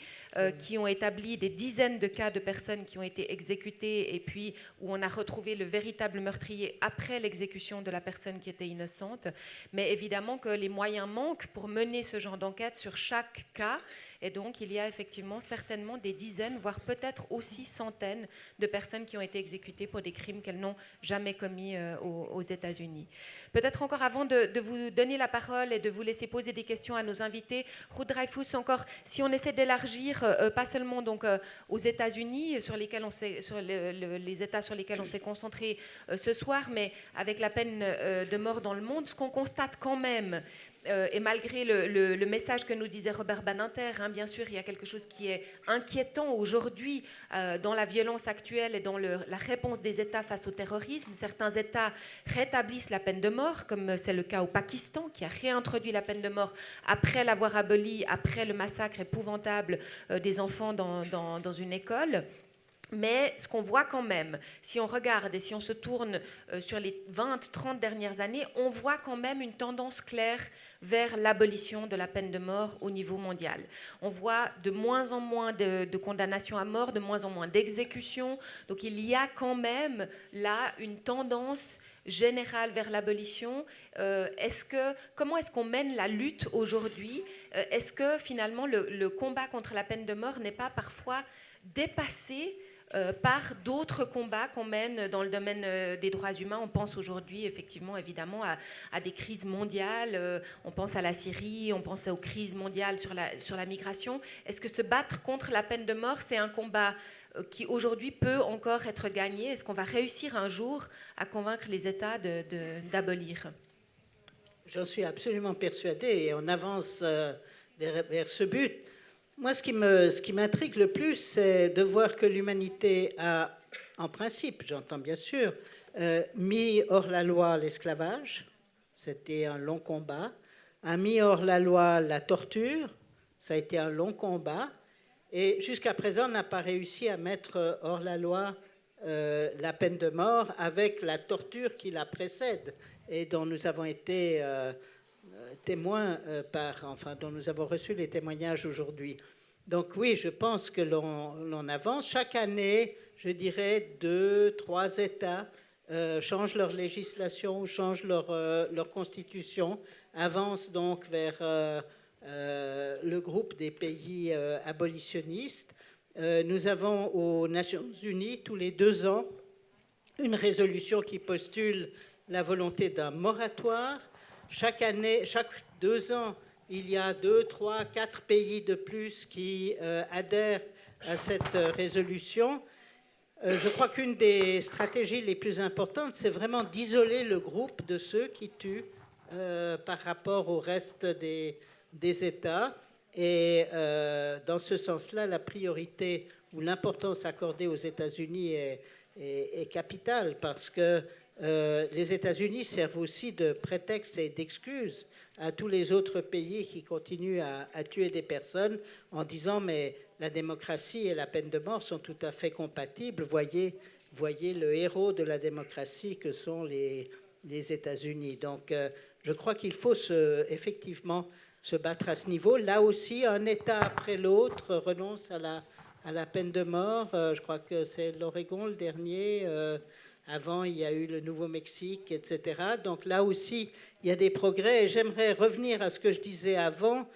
qui ont établi des dizaines de cas de personnes qui ont été exécutées et puis où on a retrouvé le véritable meurtrier après l'exécution de la personne qui était innocente. Mais évidemment que les moyens manquent pour mener ce genre d'enquête sur chaque cas. Et donc, il y a effectivement certainement des dizaines, voire peut-être aussi centaines de personnes qui ont été exécutées pour des crimes qu'elles n'ont jamais commis aux États-Unis. Peut-être encore avant de vous donner la parole et de vous laisser poser des questions à nos invités, Ruth Dreyfus, encore, si on essaie d'élargir, pas seulement donc, aux États-Unis, sur les États sur lesquels on s'est concentré ce soir, mais avec la peine de mort dans le monde, ce qu'on constate quand même, et malgré le message que nous disait Robert Badinter, bien sûr, il y a quelque chose qui est inquiétant aujourd'hui dans la violence actuelle et dans la réponse des États face au terrorisme. Certains États rétablissent la peine de mort, comme c'est le cas au Pakistan, qui a réintroduit la peine de mort après l'avoir abolie, après le massacre épouvantable des enfants dans une école. Mais ce qu'on voit quand même, si on regarde et si on se tourne sur les 20-30 dernières années, on voit quand même une tendance claire vers l'abolition de la peine de mort au niveau mondial. On voit de moins en moins de condamnations à mort, de moins en moins d'exécutions. Donc il y a quand même là une tendance générale vers l'abolition. Comment est-ce qu'on mène la lutte aujourd'hui? Est-ce que finalement le combat contre la peine de mort n'est pas parfois dépassé par d'autres combats qu'on mène dans le domaine des droits humains? On pense aujourd'hui effectivement évidemment à des crises mondiales, on pense à la Syrie, on pense aux crises mondiales sur la migration. Est-ce que se battre contre la peine de mort, c'est un combat qui aujourd'hui peut encore être gagné? Est-ce qu'on va réussir un jour à convaincre les États d'abolir? J'en suis absolument persuadée et on avance vers ce but. Moi, ce qui m'intrigue le plus, c'est de voir que l'humanité a, en principe, j'entends bien sûr, mis hors la loi l'esclavage, c'était un long combat, a mis hors la loi la torture, ça a été un long combat, et jusqu'à présent, on n'a pas réussi à mettre hors la loi la peine de mort avec la torture qui la précède et dont nous avons été témoins dont nous avons reçu les témoignages aujourd'hui. Donc oui, je pense que l'on avance. Chaque année, je dirais, 2-3 États changent leur législation, changent leur constitution, avancent donc vers le groupe des pays abolitionnistes. Nous avons aux Nations Unies, tous les 2 ans, une résolution qui postule la volonté d'un moratoire. Chaque année, chaque 2 ans, il y a 2, 3, 4 pays de plus qui adhèrent à cette résolution. je crois qu'une des stratégies les plus importantes, c'est vraiment d'isoler le groupe de ceux qui tuent par rapport au reste des États. Et dans ce sens-là, la priorité ou l'importance accordée aux États-Unis est capitale, parce que les États-Unis servent aussi de prétexte et d'excuse à tous les autres pays qui continuent à tuer des personnes en disant mais la démocratie et la peine de mort sont tout à fait compatibles. Voyez le héros de la démocratie que sont les États-Unis. Donc je crois qu'il faut effectivement se battre à ce niveau. Là aussi, un État après l'autre renonce à la peine de mort. Je crois que c'est l'Oregon le dernier. Avant, il y a eu le Nouveau-Mexique, etc. Donc là aussi, il y a des progrès. Et j'aimerais revenir à ce que je disais avant.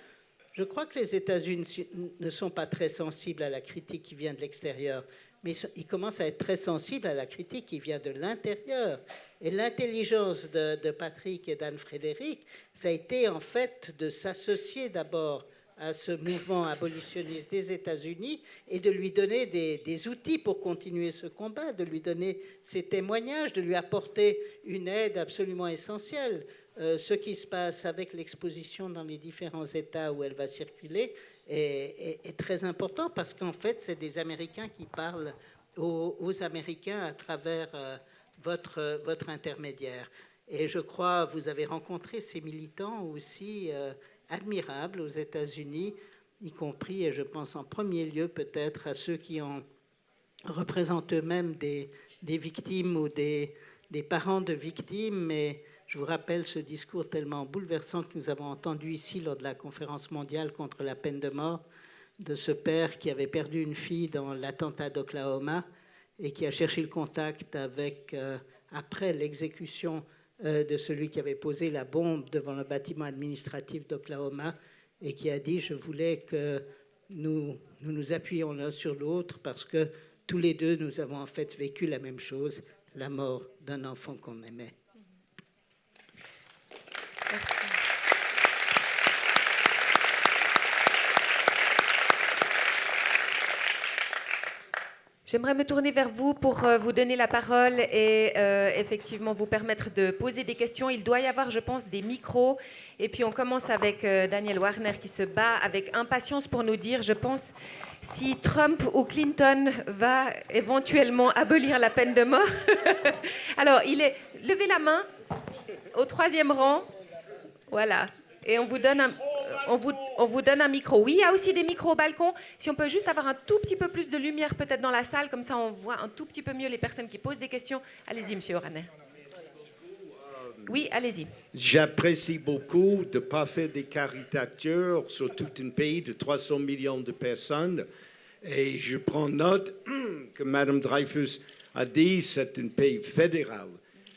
Je crois que les États-Unis ne sont pas très sensibles à la critique qui vient de l'extérieur, mais ils commencent à être très sensibles à la critique qui vient de l'intérieur. Et l'intelligence de Patrick et d'Anne-Frédéric, ça a été en fait de s'associer d'abord à ce mouvement abolitionniste des États-Unis et de lui donner des outils pour continuer ce combat, de lui donner ses témoignages, de lui apporter une aide absolument essentielle. Ce qui se passe avec l'exposition dans les différents États où elle va circuler est très important, parce qu'en fait, c'est des Américains qui parlent aux Américains à travers votre intermédiaire. Et je crois que vous avez rencontré ces militants aussi admirables aux États-Unis, y compris, et je pense en premier lieu peut-être à ceux qui représentent eux-mêmes des victimes ou des parents de victimes. Mais je vous rappelle ce discours tellement bouleversant que nous avons entendu ici lors de la conférence mondiale contre la peine de mort, de ce père qui avait perdu une fille dans l'attentat d'Oklahoma et qui a cherché le contact après l'exécution de celui qui avait posé la bombe devant le bâtiment administratif d'Oklahoma, et qui a dit « Je voulais que nous nous appuyions l'un sur l'autre, parce que tous les deux, nous avons en fait vécu la même chose, la mort d'un enfant qu'on aimait. » Merci. J'aimerais me tourner vers vous pour vous donner la parole et effectivement vous permettre de poser des questions. Il doit y avoir, je pense, des micros. Et puis on commence avec Daniel Warner qui se bat avec impatience pour nous dire, je pense, si Trump ou Clinton va éventuellement abolir la peine de mort. Alors, levez la main au 3e rang. Voilà. Et on vous donne un micro. Oui, il y a aussi des micros au balcon. Si on peut juste avoir un tout petit peu plus de lumière peut-être dans la salle, comme ça on voit un tout petit peu mieux les personnes qui posent des questions. Allez-y, monsieur Oranet. Oui, allez-y. J'apprécie beaucoup de ne pas faire des caricatures sur tout un pays de 300 millions de personnes. Et je prends note que Mme Dreyfus a dit c'est un pays fédéral.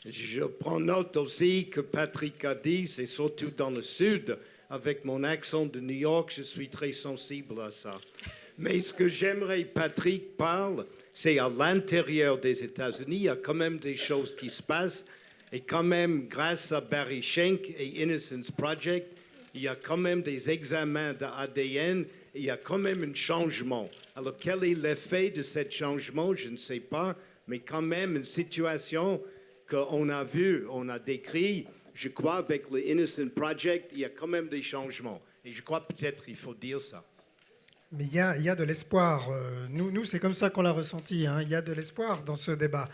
Je prends note aussi que Patrick a dit, c'est surtout dans le sud, avec mon accent de New York, je suis très sensible à ça. Mais ce que j'aimerais Patrick parle, c'est à l'intérieur des États-Unis, il y a quand même des choses qui se passent. Et quand même, grâce à Barry Schenck et Innocence Project, il y a quand même des examens d'ADN, il y a quand même un changement. Alors, quel est l'effet de ce changement? Je ne sais pas, mais quand même une situation qu'on a vue, on a décrit, je crois, avec le Innocence Project, il y a quand même des changements. Et je crois peut-être qu'il faut dire ça. Mais il y a de l'espoir. Nous c'est comme ça qu'on l'a ressenti. Hein. Il y a de l'espoir dans ce débat.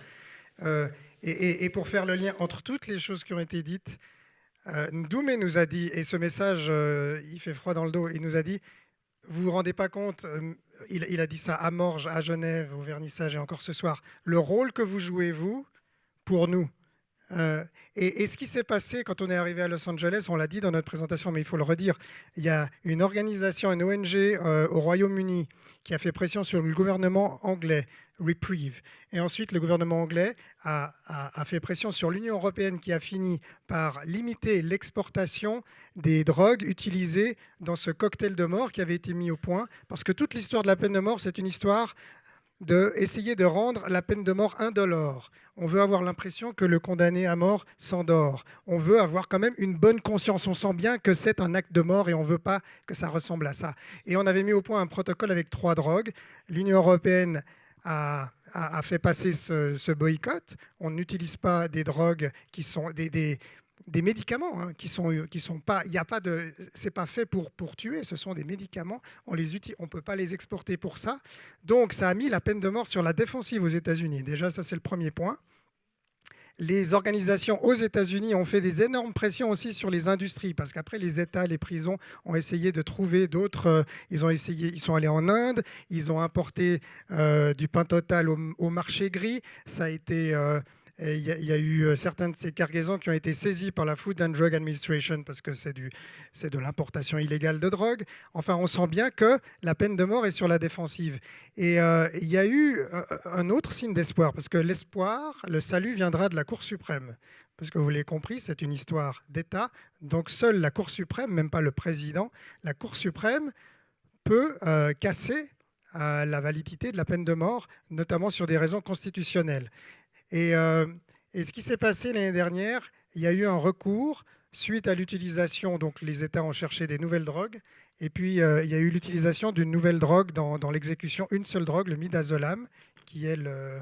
Et pour faire le lien entre toutes les choses qui ont été dites, Ndoumé nous a dit, et ce message, il fait froid dans le dos, il nous a dit, vous vous rendez pas compte, il a dit ça à Morges, à Genève, au vernissage et encore ce soir, le rôle que vous jouez, vous, pour nous. Et ce qui s'est passé quand on est arrivé à Los Angeles, on l'a dit dans notre présentation, mais il faut le redire, il y a une organisation, une ONG au Royaume-Uni qui a fait pression sur le gouvernement anglais, Reprieve. Et ensuite, le gouvernement anglais a fait pression sur l'Union européenne qui a fini par limiter l'exportation des drogues utilisées dans ce cocktail de mort qui avait été mis au point. Parce que toute l'histoire de la peine de mort, c'est une histoire d'essayer de rendre la peine de mort indolore. On veut avoir l'impression que le condamné à mort s'endort. On veut avoir quand même une bonne conscience. On sent bien que c'est un acte de mort et on ne veut pas que ça ressemble à ça. Et on avait mis au point un protocole avec 3 drogues. L'Union européenne a a fait passer ce boycott. On n'utilise pas des drogues qui sont des médicaments hein, qui sont pas. Il y a pas de. C'est pas fait pour tuer. Ce sont des médicaments. On peut pas les exporter pour ça. Donc ça a mis la peine de mort sur la défensive aux États-Unis. Déjà, ça c'est le premier point. Les organisations aux États-Unis ont fait des énormes pressions aussi sur les industries, parce qu'après les États, les prisons ont essayé de trouver d'autres. Ils sont allés en Inde, ils ont importé du pain total au marché gris. Ça a été. Il y a eu certaines de ces cargaisons qui ont été saisies par la Food and Drug Administration parce que c'est de l'importation illégale de drogue. Enfin, on sent bien que la peine de mort est sur la défensive. Et il y a eu un autre signe d'espoir, parce que l'espoir, le salut viendra de la Cour suprême. Parce que vous l'avez compris, c'est une histoire d'État. Donc seule la Cour suprême, même pas le président, la Cour suprême peut casser la validité de la peine de mort, notamment sur des raisons constitutionnelles. Et ce qui s'est passé l'année dernière, il y a eu un recours suite à l'utilisation, donc les États ont cherché des nouvelles drogues, et puis il y a eu l'utilisation d'une nouvelle drogue dans l'exécution, une seule drogue, le midazolam, qui est le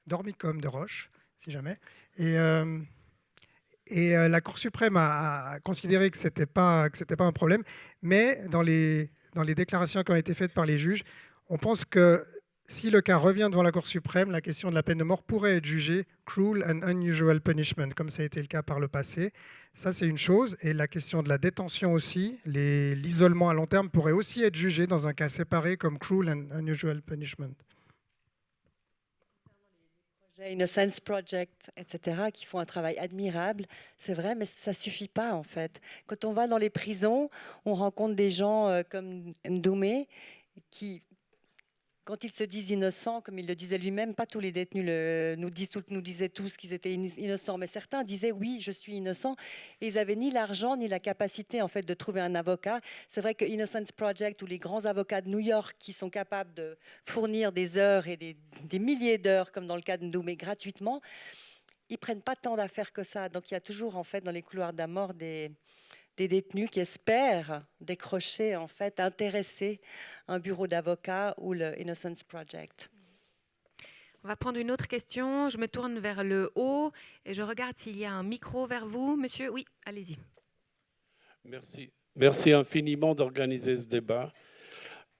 dormicum de Roche, si jamais. Et la Cour suprême a considéré que ce n'était pas un problème, mais dans les déclarations qui ont été faites par les juges, on pense que si le cas revient devant la Cour suprême, la question de la peine de mort pourrait être jugée cruel and unusual punishment, comme ça a été le cas par le passé. Ça, c'est une chose. Et la question de la détention aussi, l'isolement à long terme pourrait aussi être jugé dans un cas séparé comme cruel and unusual punishment. Innocence Project, etc., qui font un travail admirable, c'est vrai, mais ça ne suffit pas en fait. Quand on va dans les prisons, on rencontre des gens comme Ndoumé qui, quand ils se disent innocents, comme il le disait lui-même, pas tous les détenus nous disaient tous qu'ils étaient innocents, mais certains disaient oui, je suis innocent, et ils n'avaient ni l'argent ni la capacité en fait de trouver un avocat. C'est vrai que Innocence Project ou les grands avocats de New York qui sont capables de fournir des heures et des milliers d'heures, comme dans le cas de Ndoumé, gratuitement, ils prennent pas tant d'affaires que ça. Donc il y a toujours en fait dans les couloirs de la mort des détenus qui espèrent décrocher, en fait, intéresser un bureau d'avocat ou le Innocence Project. On va prendre une autre question. Je me tourne vers le haut et je regarde s'il y a un micro vers vous. Monsieur, oui, allez-y. Merci. Merci infiniment d'organiser ce débat.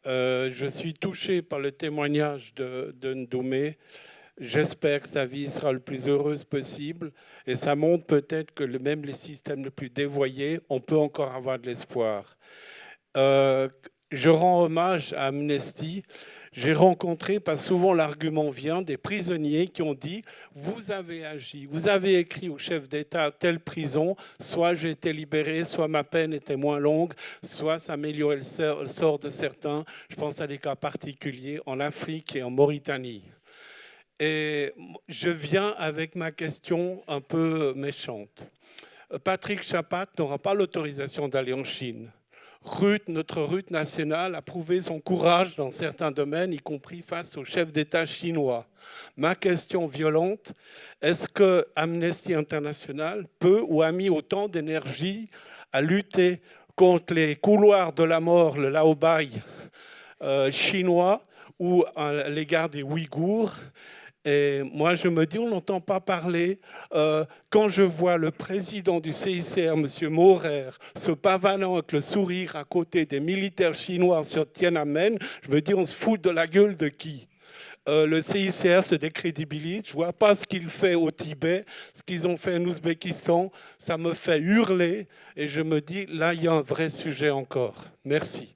Je suis touché par le témoignage de Ndoumé. J'espère que sa vie sera le plus heureuse possible et ça montre peut-être que même les systèmes les plus dévoyés, on peut encore avoir de l'espoir. Je rends hommage à Amnesty. J'ai rencontré, parce que souvent l'argument vient des prisonniers qui ont dit « Vous avez agi, vous avez écrit au chef d'État à telle prison, soit j'ai été libéré, soit ma peine était moins longue, soit ça améliorait le sort de certains. » Je pense à des cas particuliers en Afrique et en Mauritanie. Et je viens avec ma question un peu méchante. Patrick Chapat n'aura pas l'autorisation d'aller en Chine. Notre Ruth nationale a prouvé son courage dans certains domaines, y compris face au chef d'État chinois. Ma question violente, est-ce que Amnesty International peut ou a mis autant d'énergie à lutter contre les couloirs de la mort, le Laobai chinois, ou à l'égard des Ouïghours? Et moi, je me dis, on n'entend pas parler. Quand je vois le président du CICR, M. Maurer, se pavanant avec le sourire à côté des militaires chinois sur Tiananmen, je me dis, on se fout de la gueule de qui? Le CICR se décrédibilise. Je ne vois pas ce qu'il fait au Tibet, ce qu'ils ont fait en Ouzbékistan. Ça me fait hurler. Et je me dis, là, il y a un vrai sujet encore. Merci.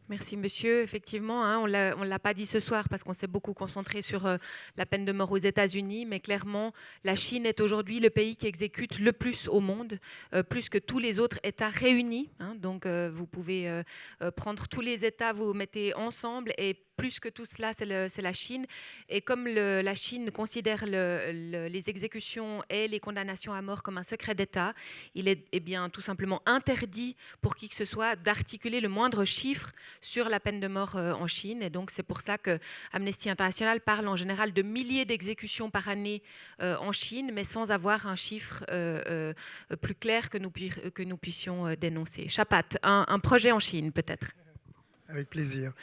Merci, monsieur. Effectivement, hein, on ne l'a pas dit ce soir parce qu'on s'est beaucoup concentré sur la peine de mort aux États-Unis, mais clairement, la Chine est aujourd'hui le pays qui exécute le plus au monde, plus que tous les autres États réunis. Hein, donc, vous pouvez prendre tous les États, vous mettez ensemble et plus que tout cela, c'est la Chine. Et comme la Chine considère les exécutions et les condamnations à mort comme un secret d'État, il est bien, tout simplement interdit pour qui que ce soit d'articuler le moindre chiffre sur la peine de mort en Chine. Et donc, c'est pour ça que Amnesty International parle en général de milliers d'exécutions par année en Chine, mais sans avoir un chiffre plus clair que nous puissions dénoncer. Chapat, un projet en Chine, peut-être. Avec plaisir.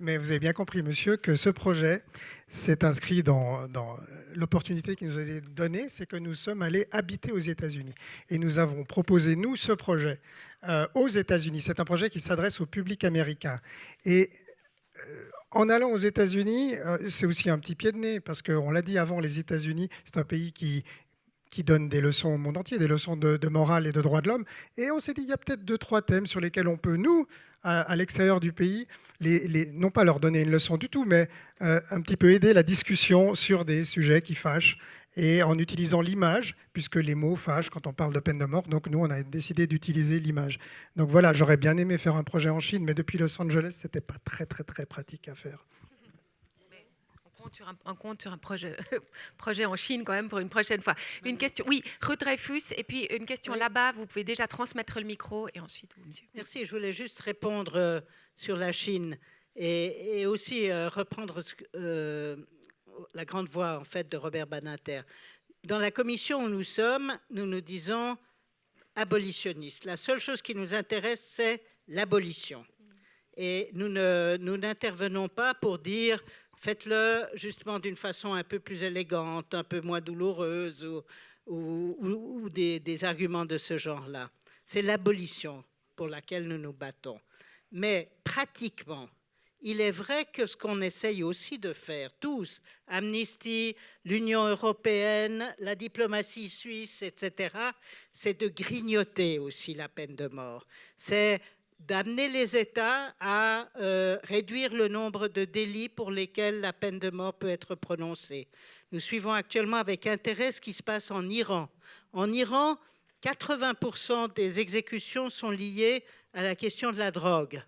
Mais vous avez bien compris, monsieur, que ce projet s'est inscrit dans l'opportunité qui nous a été donnée, c'est que nous sommes allés habiter aux États-Unis. Et nous avons proposé, nous, ce projet aux États-Unis. C'est un projet qui s'adresse au public américain. Et en allant aux États-Unis, c'est aussi un petit pied de nez, parce qu'on l'a dit avant, les États-Unis, c'est un pays qui donne des leçons au monde entier, des leçons de morale et de droits de l'homme. Et on s'est dit, il y a peut-être 2-3 thèmes sur lesquels on peut, nous, à l'extérieur du pays, non pas leur donner une leçon du tout, mais un petit peu aider la discussion sur des sujets qui fâchent, et en utilisant l'image, puisque les mots fâchent quand on parle de peine de mort. Donc nous, on a décidé d'utiliser l'image. Donc voilà, j'aurais bien aimé faire un projet en Chine, mais depuis Los Angeles, ce n'était pas très pratique à faire. On compte sur un projet en Chine quand même pour une prochaine fois. Une question, oui, Ruth Dreyfus, et puis une question là-bas, vous pouvez déjà transmettre le micro, et ensuite vous, monsieur. Merci, je voulais juste répondre sur la Chine et aussi reprendre la grande voix en fait, de Robert Badinter. Dans la commission où nous sommes, nous nous disons abolitionnistes. La seule chose qui nous intéresse, c'est l'abolition. Et nous n'intervenons pas pour dire faites-le justement d'une façon un peu plus élégante, un peu moins douloureuse ou des arguments de ce genre-là. C'est l'abolition pour laquelle nous nous battons. Mais pratiquement, il est vrai que ce qu'on essaye aussi de faire, tous, Amnesty, l'Union européenne, la diplomatie suisse, etc., c'est de grignoter aussi la peine de mort. C'est d'amener les États à réduire le nombre de délits pour lesquels la peine de mort peut être prononcée. Nous suivons actuellement avec intérêt ce qui se passe en Iran. En Iran, 80% des exécutions sont liées à la question de la drogue.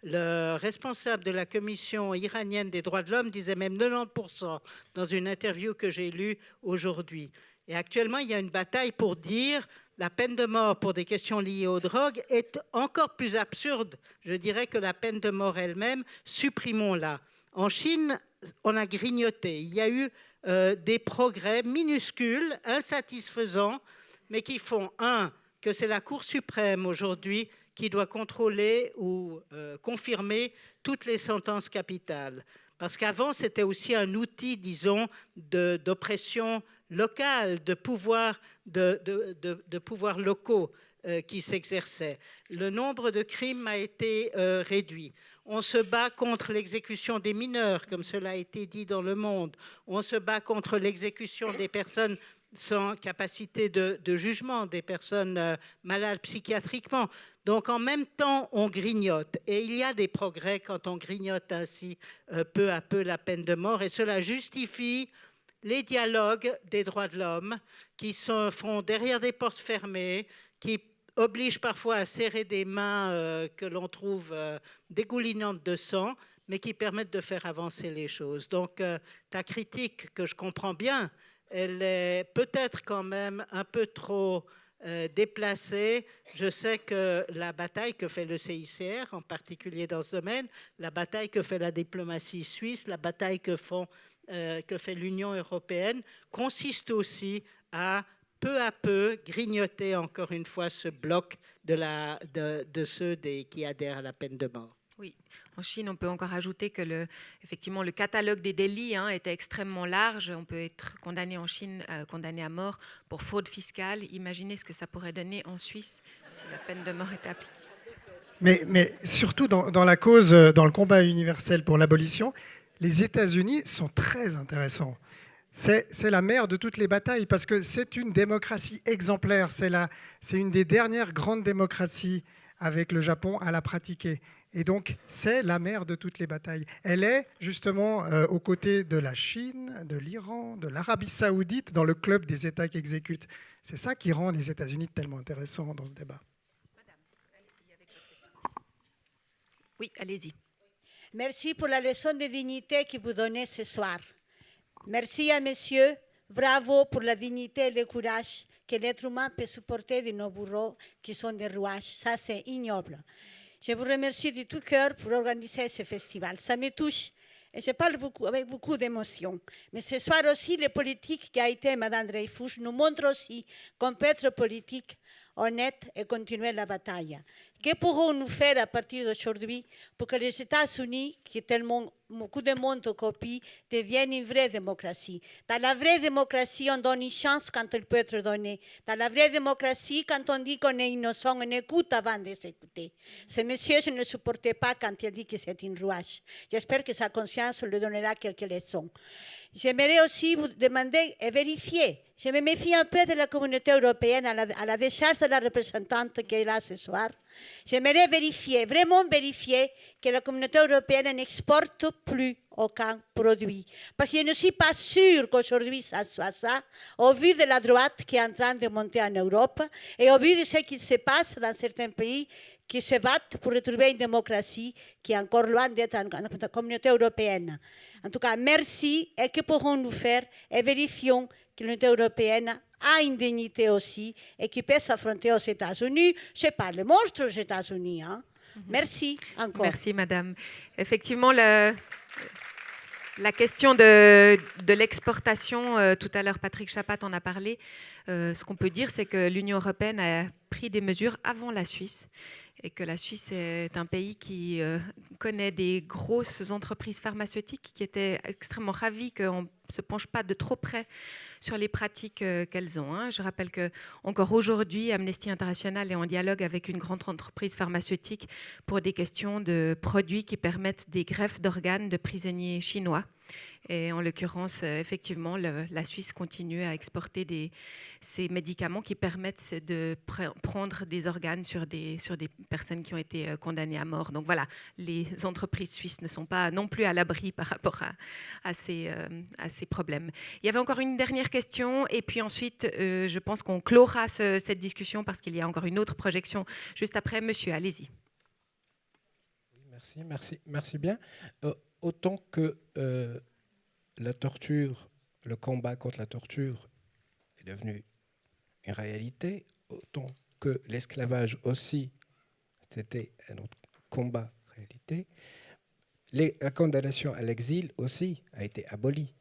Le responsable de la commission iranienne des droits de l'homme disait même 90% dans une interview que j'ai lue aujourd'hui. Et actuellement, il y a une bataille pour dire la peine de mort pour des questions liées aux drogues est encore plus absurde, je dirais, que la peine de mort elle-même. Supprimons-la. En Chine, on a grignoté. Il y a eu des progrès minuscules, insatisfaisants, mais qui font, que c'est la Cour suprême aujourd'hui qui doit contrôler ou confirmer toutes les sentences capitales. Parce qu'avant, c'était aussi un outil, disons, d'oppression locale, de pouvoirs locaux qui s'exerçaient. Le nombre de crimes a été réduit. On se bat contre l'exécution des mineurs, comme cela a été dit dans Le Monde. On se bat contre l'exécution des personnes sans capacité de jugement, des personnes malades psychiatriquement. Donc, en même temps, on grignote. Et il y a des progrès quand on grignote ainsi peu à peu la peine de mort. Et cela justifie les dialogues des droits de l'homme qui se font derrière des portes fermées, qui obligent parfois à serrer des mains que l'on trouve dégoulinantes de sang, mais qui permettent de faire avancer les choses. Donc, ta critique, que je comprends bien, elle est peut-être quand même un peu trop déplacée. Je sais que la bataille que fait le CICR, en particulier dans ce domaine, la bataille que fait la diplomatie suisse, la bataille que fait l'Union européenne, consiste aussi à peu grignoter encore une fois ce bloc de ceux qui adhèrent à la peine de mort. Oui, en Chine, on peut encore ajouter que effectivement, le catalogue des délits était extrêmement large. On peut être condamné en Chine, condamné à mort pour fraude fiscale. Imaginez ce que ça pourrait donner en Suisse si la peine de mort était appliquée. Mais surtout dans la cause, dans le combat universel pour l'abolition, les États-Unis sont très intéressants. C'est la mère de toutes les batailles parce que c'est une démocratie exemplaire. C'est une des dernières grandes démocraties avec le Japon à la pratiquer. Et donc, c'est la mère de toutes les batailles. Elle est justement aux côtés de la Chine, de l'Iran, de l'Arabie saoudite, dans le club des États qui exécutent. C'est ça qui rend les États-Unis tellement intéressants dans ce débat. Madame, allez-y avec votre question. Oui, allez-y. Merci pour la leçon de dignité que vous donnez ce soir. Merci à monsieur. Bravo pour la dignité et le courage que l'être humain peut supporter de nos bourreaux qui sont des rouages. Ça, c'est ignoble. Je vous remercie de tout cœur pour organiser ce festival. Ça me touche et je parle avec beaucoup d'émotion. Mais ce soir aussi, le politique qui a été Mme Dreyfus nous montre aussi qu'on peut être politique honnête et continuer la bataille. Que pourrons-nous faire à partir d'aujourd'hui pour que les États-Unis, qui tellement beaucoup de monde copie, deviennent une vraie démocratie? Dans la vraie démocratie, on donne une chance quand elle peut être donnée. Dans la vraie démocratie, quand on dit qu'on est innocent, on écoute avant de s'écouter. Ce monsieur, je ne le supportais pas quand il dit que c'est une rouage. J'espère que sa conscience lui donnera quelques leçons. J'aimerais aussi vous demander et vérifier. Je me méfie un peu de la communauté européenne à la décharge de la représentante qui est là ce soir. J'aimerais vérifier, vraiment vérifier, que la communauté européenne n'exporte plus aucun produit. Parce que je ne suis pas sûre qu'aujourd'hui ça soit ça, au vu de la droite qui est en train de monter en Europe et au vu de ce qui se passe dans certains pays qui se battent pour retrouver une démocratie qui est encore loin d'être en communauté européenne. En tout cas, merci. Et que pourrons-nous faire? Et vérifions que l'unité européenne a une dignité aussi et qui peut s'affronter aux États-Unis. Ce n'est pas le monstre aux États-Unis. Hein? Merci encore. Merci, madame. Effectivement, la question de l'exportation, tout à l'heure, Patrick Chapat en a parlé. Ce qu'on peut dire, c'est que l'Union européenne a pris des mesures avant la Suisse et que la Suisse est un pays qui connaît des grosses entreprises pharmaceutiques qui étaient extrêmement ravies qu'on ne se penche pas de trop près sur les pratiques qu'elles ont. Hein. Je rappelle qu'encore aujourd'hui, Amnesty International est en dialogue avec une grande entreprise pharmaceutique pour des questions de produits qui permettent des greffes d'organes de prisonniers chinois. Et en l'occurrence, effectivement, la Suisse continue à exporter ces médicaments qui permettent de prendre des organes sur des personnes qui ont été condamnées à mort. Donc voilà, les entreprises suisses ne sont pas non plus à l'abri par rapport à ces problèmes. Il y avait encore une dernière question et puis ensuite, je pense qu'on clora cette discussion parce qu'il y a encore une autre projection juste après. Monsieur, allez-y. Merci bien. Autant que la torture, le combat contre la torture est devenu une réalité, autant que l'esclavage aussi, c'était un autre combat, réalité. La condamnation à l'exil aussi a été abolie.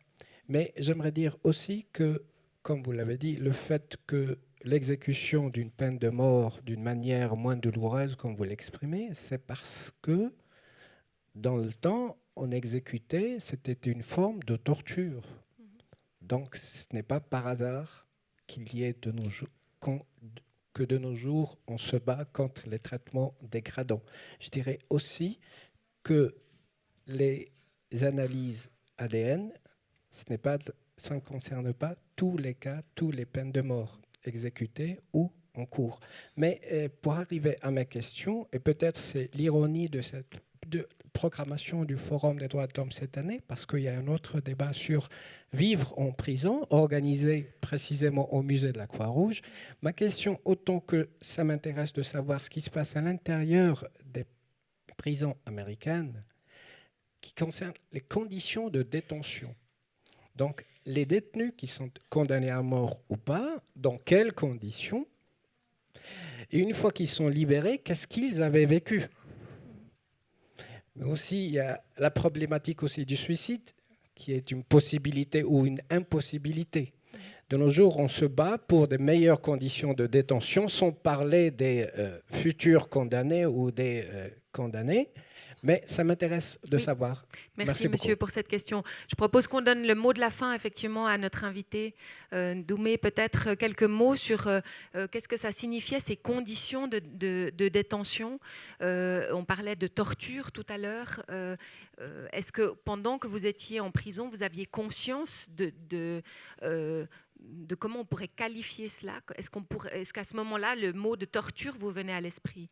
Mais j'aimerais dire aussi que, comme vous l'avez dit, le fait que l'exécution d'une peine de mort d'une manière moins douloureuse, comme vous l'exprimez, c'est parce que dans le temps, on exécutait, c'était une forme de torture. Donc, ce n'est pas par hasard qu'il y ait que de nos jours, on se bat contre les traitements dégradants. Je dirais aussi que les analyses ADN, ça ne concerne pas tous les cas, toutes les peines de mort exécutées ou en cours. Mais pour arriver à ma question, et peut-être c'est l'ironie de cette programmation du Forum des droits de l'homme cette année, parce qu'il y a un autre débat sur vivre en prison, organisé précisément au musée de la Croix-Rouge. Ma question, autant que ça m'intéresse de savoir ce qui se passe à l'intérieur des prisons américaines, qui concerne les conditions de détention. Donc, les détenus qui sont condamnés à mort ou pas, dans quelles conditions? Et une fois qu'ils sont libérés, qu'est-ce qu'ils avaient vécu? Mais aussi, il y a la problématique aussi du suicide, qui est une possibilité ou une impossibilité. De nos jours, on se bat pour de meilleures conditions de détention, sans parler des futurs condamnés ou des condamnés. Mais ça m'intéresse de savoir. Merci monsieur pour cette question. Je propose qu'on donne le mot de la fin effectivement à notre invité Ndoumé. Peut-être quelques mots sur qu'est-ce que ça signifiait ces conditions de détention. On parlait de torture tout à l'heure. Est-ce que pendant que vous étiez en prison, vous aviez conscience de comment on pourrait qualifier cela? Est-ce qu'à ce moment-là, le mot de torture vous venait à l'esprit?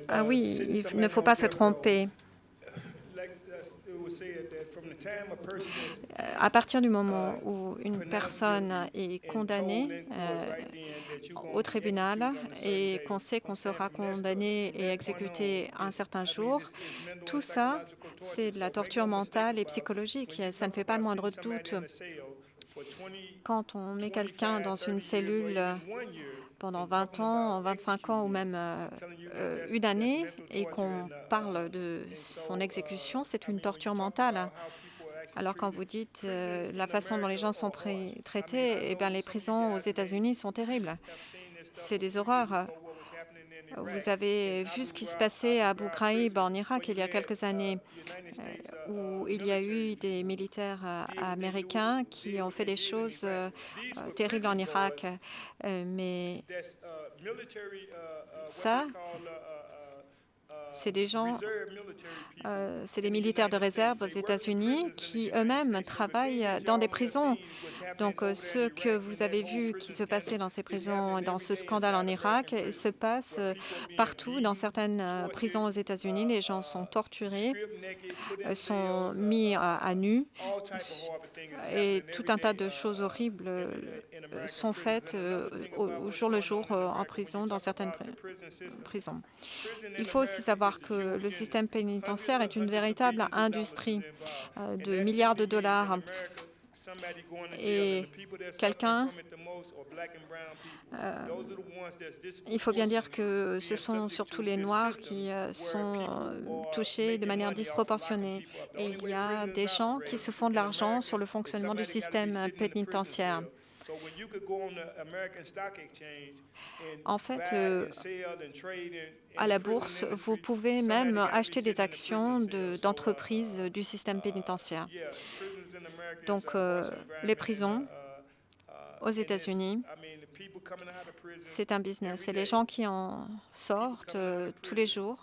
Ah oui, il ne faut pas se tromper. À partir du moment où une personne est condamnée au tribunal et qu'on sait qu'on sera condamné et exécuté un certain jour, tout ça, c'est de la torture mentale et psychologique. Ça ne fait pas le moindre doute. Quand on met quelqu'un dans une cellule pendant 20 ans, 25 ans ou même une année et qu'on parle de son exécution, c'est une torture mentale. Alors quand vous dites la façon dont les gens sont traités, eh bien, les prisons aux États-Unis sont terribles. C'est des horreurs. Vous avez vu ce qui se passait à Abu Ghraib en Irak il y a quelques années, où il y a eu des militaires américains qui ont fait des choses terribles en Irak. Mais ça, c'est des gens, c'est des militaires de réserve aux États-Unis qui eux-mêmes travaillent dans des prisons. Donc ce que vous avez vu qui se passait dans ces prisons, dans ce scandale en Irak, se passe partout dans certaines prisons aux États-Unis. Les gens sont torturés, sont mis à nu et tout un tas de choses horribles sont faites au jour le jour en prison, dans certaines prisons. Il faut aussi savoir que le système pénitentiaire est une véritable industrie de milliards de dollars. Et il faut bien dire que ce sont surtout les Noirs qui sont touchés de manière disproportionnée. Et il y a des gens qui se font de l'argent sur le fonctionnement du système pénitentiaire. En fait, à la bourse, vous pouvez même acheter des actions d'entreprises du système pénitentiaire. Donc, les prisons aux États-Unis, c'est un business. Et les gens qui en sortent tous les jours,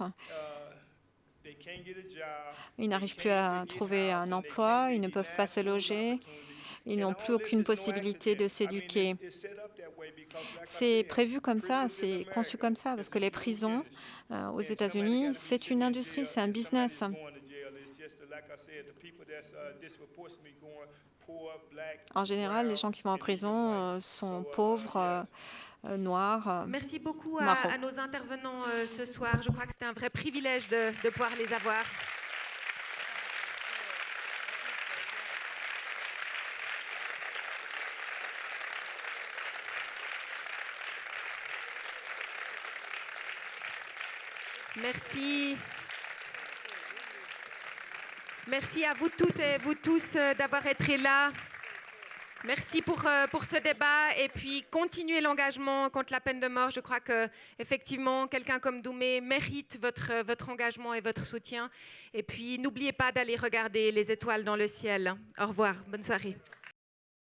ils n'arrivent plus à trouver un emploi, ils ne peuvent pas se loger. Ils n'ont plus aucune possibilité de s'éduquer. C'est prévu comme ça, c'est conçu comme ça, parce que les prisons aux États-Unis, c'est une industrie, c'est un business. En général, les gens qui vont en prison sont pauvres, noirs. Merci beaucoup marrons. à nos intervenants ce soir. Je crois que c'était un vrai privilège de pouvoir les avoir. Merci. Merci à vous toutes et vous tous d'avoir été là. Merci pour ce débat et puis continuez l'engagement contre la peine de mort. Je crois que effectivement quelqu'un comme Doumé mérite votre engagement et votre soutien. Et puis n'oubliez pas d'aller regarder les étoiles dans le ciel. Au revoir, bonne soirée.